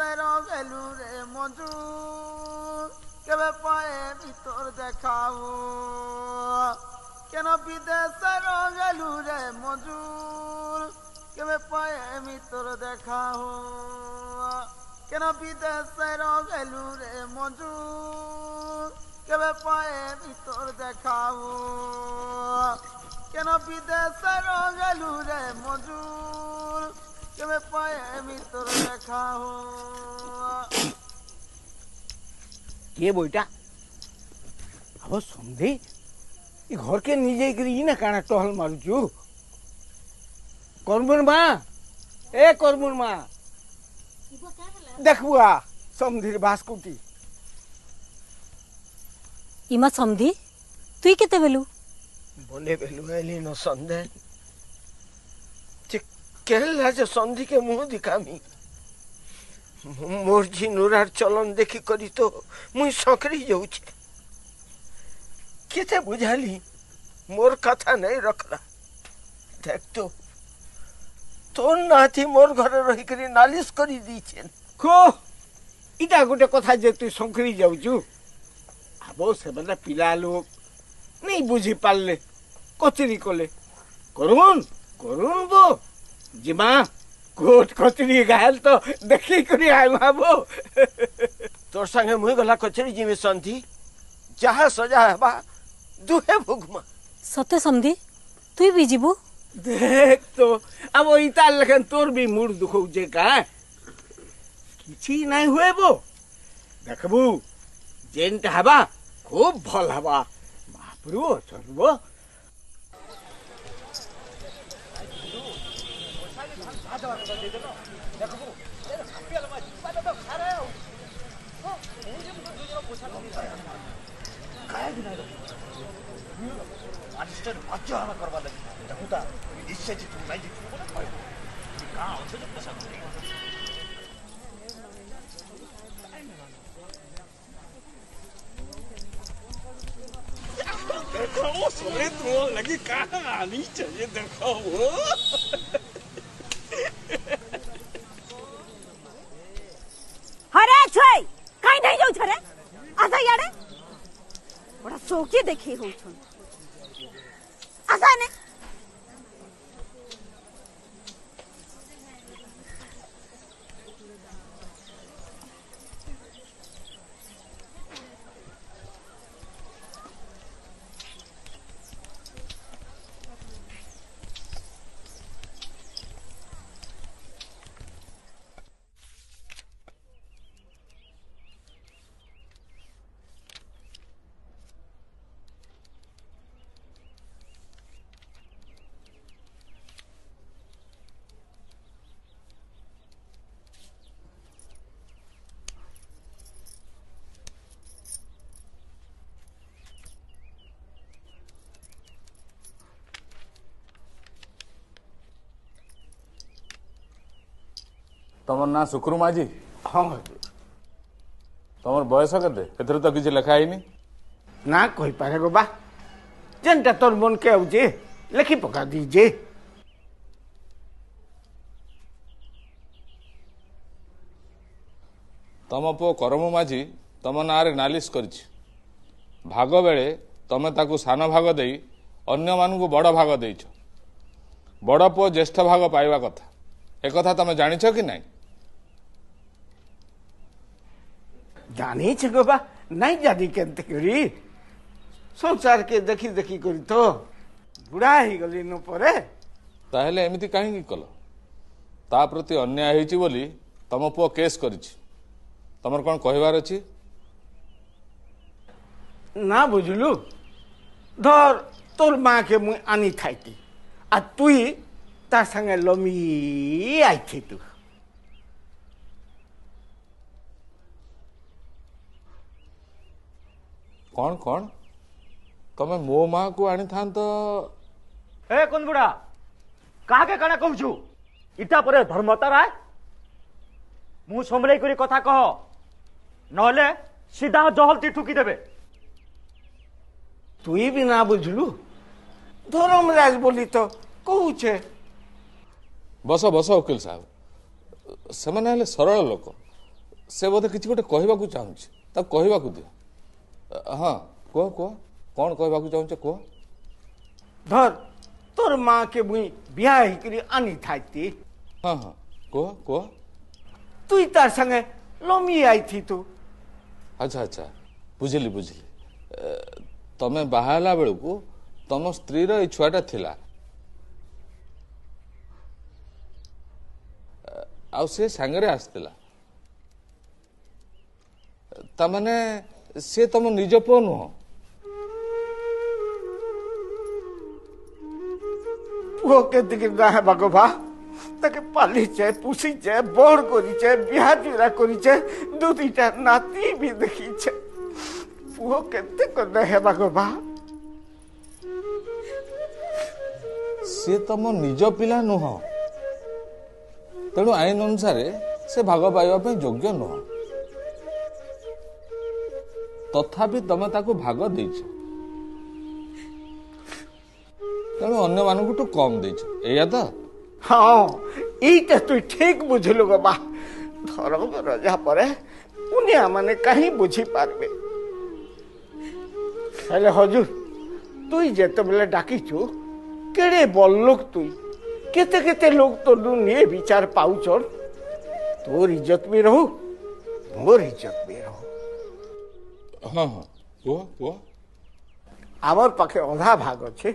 गेलु रे मंजूर केबे पाए भीतर देखाओ केन विदेश गेलु रे मंजूर केबे पाए भीतर देखाओ केन विदेश गेलु रे मंजूर केबे पाए भीतर देखाओ केन विदेश गेलु रे मंजूर केबे पाए भीतर देखाओ
के बोइटा अब समझे ई घर के निजे करी ना काना टहल मारुचु करमुन मां ए करमुन मां देखबुआ समधीर बासकुटी
इमा समधी तुई केते बेलु
बोले बेलु एली न संदे जे केला जे संधी के मुंह दिखामी
मोर झिनुरार चलन देखी करी तो मुई सकरी जाऊे केते बुझाली मोर कथा नहीं रखला देख तो तोर नाथी मोर घरे रही करी नालिश करी दीछे को इटा गोटे कथा जे तू संकरी जाऊचु आबो से बंदा पिला लोग नहीं बुझी पाले कचरी कले करुन करुन बो जिमा कोट कचरी गायल तो देखी करी आइमा बो तोर संगे मुई गला कचरी जिमे संधि जहा सजा हेबा दुहे भुगमा
सत्य समधी तुई भी जीबू
देख तो अब इता लखन तोर भी मूड दुखौ जे का किछि नहीं हुए बो देखबू जेंट हबा खूब भल हबा महाप्रभु चलबो
देखो सोने तो लगी कहाँ आनी चाहिए देखो वो
हरे छोई काई नहीं जाऊ छरे आजा यारे बड़ा शौकी देखी हो छन आजा ने
तमर ना सुक्रू माझी
हाँ
तमर बयस के तो किसी लेखा ही
ना कही पारे गो बा जेनटा तोर मन के आउजे लेखी पका दीजे
तम पु करमु माझी तम ना नालिश करिछि भाग बेले तमे ताकू सान भाग दे अन्य मानू बड़ भाग देइछ बड़ पुओ ज्येष्ठ भाग पाइबा कथा एक कथा तमे जानिछ कि नहीं
जानी छे गो बा नहीं जानी केनते करी संसार के देखी देखी करी तो बुढ़ा ही गली न परे
ताहेले एमिति काहे कल ता प्रति अन्याय होइछि बोली तम पुओ केस करिछि तमर कोन कहबार अछि
ना बुझलु धर तोर माँ के मुई आनी थाइती आ तुई तार संगे लमी आई थी तू
कौन कौन तमे मो माँ को आनी था तो
ए कौन बुढ़ा कहा के कणा कहू छु इटा परे धर्मता राय मु संभले करी कथा कह नहले सीधा जहलती ठुकी देबे
तुई भी ना बुझलु धर्मराज बोली तो कहू छे
बस बस वकील साहब से मैंने सरल लोक से बोधे किसी गोटे कहवाक चाहूँगी तक कहवाक दियो हाँ कह कह कौन कहवाक चाहूँ कह
धर तोर माँ के मुई ब्याह करी आनी थाती
हाँ हाँ कह कह
तुई तार संगे लमी आई थी तू
अच्छा अच्छा बुझली बुझली तमें बाहला बेलू को तम स्त्री रो छुआटा थिला आउ से सांगरे आसतिला तमने से तम निज पुओ नुह
पुओ के दिखे गाहे बागोबा ताके पालीचे पुसीचे बड़ करिचे बिहा जुरा करिचे दुईटा नाती भी देखीचे पुओ केते करने हे बागोबा
से तम निज पिला नुह तेणु आईन अनुसार से भाग पाइबा योग्य नुह तथापि तमे ताको भाग देछ तेणु अन्य मानू कम देछ एया तो
हाँ ये तु ठीक बुझलु गो बा धर्म रजा परे उनिया माने कहीं बुझी पारबे हेले हजूर तुई जेते बेले डाकिचु केड़े बल लोक तुई केते केते लोग तो निये विचार पाउचर तोर इज्जत भी रहू मोर इज्जत भी रहू
हाँ हाँ वो
आमर पाखे अधा भाग अच्छे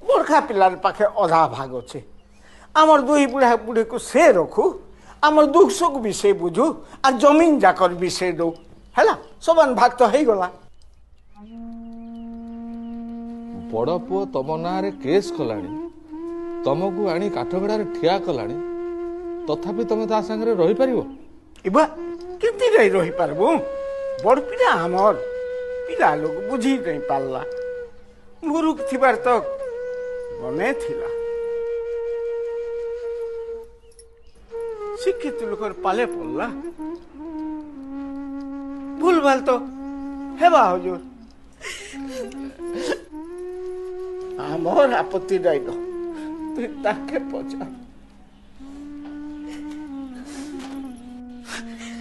मूर्खा पिलार पाखे अधा भाग अच्छे आमर दुई बुढ़ा बुढ़ी को से रखू आमर दुख सुख भी से बुझू आ जमीन जाकर भी से दो है समान भाग तो है गला
बड़ पुओ तम ना रे केस कलानी तुमको आनी काठगड़ा ठिया कलानी तथापि तमे ता संगे रही परिबो
इबा केती रही पारबो बड़ पिला हमर पिला लोग बुझी नहीं पारला मुरुख थिबार तक बने थिला शिक्षित लोकर पाले पड़ला भूल भाल तो हेबा हुजूर आमर आपत्ति नहीं दो तु ताके पचा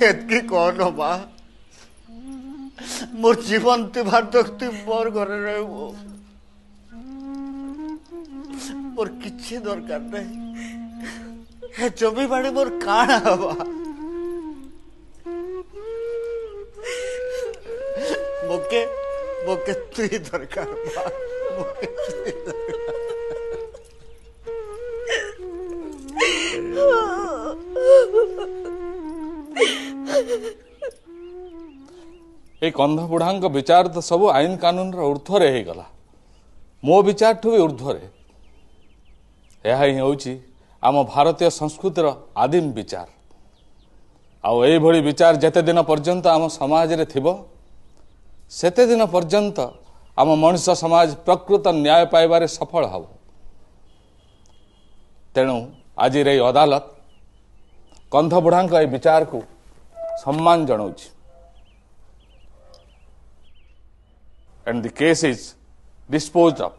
एतकी कौन बा मोर जीवन तिबार तक तु मोर घरे रहबो मोर किछि दरकार नहीं हे जमी बाड़ी मोर काना हवा मोके मोके तुई दरकार बा मोके तुई दरकार
ए कंध बुढ़ांक विचार तो सब आईन कानून ऊर्ध्वर हो गला मो विचार ठू भी ऊर्ध्वर यह ही होची आम भारतीय संस्कृतिर आदिम विचार आई भली विचार जेते दिन पर्यंत आम समाज रे थिबो सेते दिन पर्यंत आम मनुष्य समाज प्रकृत न्याय पाइबारे सफल हब तेणु आज अदालत कंध बुढ़ांक ए विचार को सम्मान जनाउछि and the case is disposed of.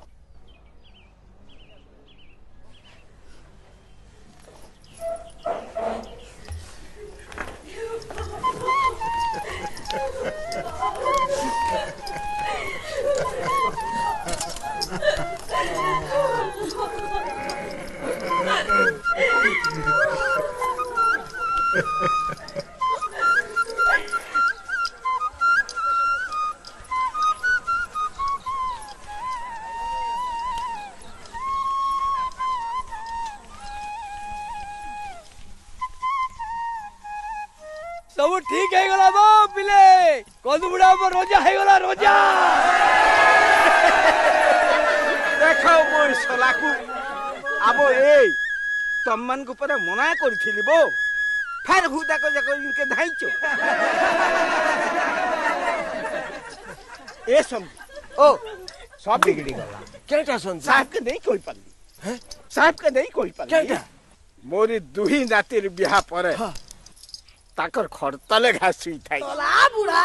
सब ठीक है गला बो पिले कदू बुढ़ा पर रोजा है गला रोजा
देखो मोर सलाकू आबो ए तमन को पर मना करथिली बो फेर हुदा को जाको इनके धाइचो ए सम ओ सब बिगड़ी गला केटा सुन साहब के नहीं कोई पाली हैं साहब के नहीं कोई पाली केटा मोरी दुही नातिर बियाह परे ताकर खड़तले घास सुई थाई
तोला बुढ़ा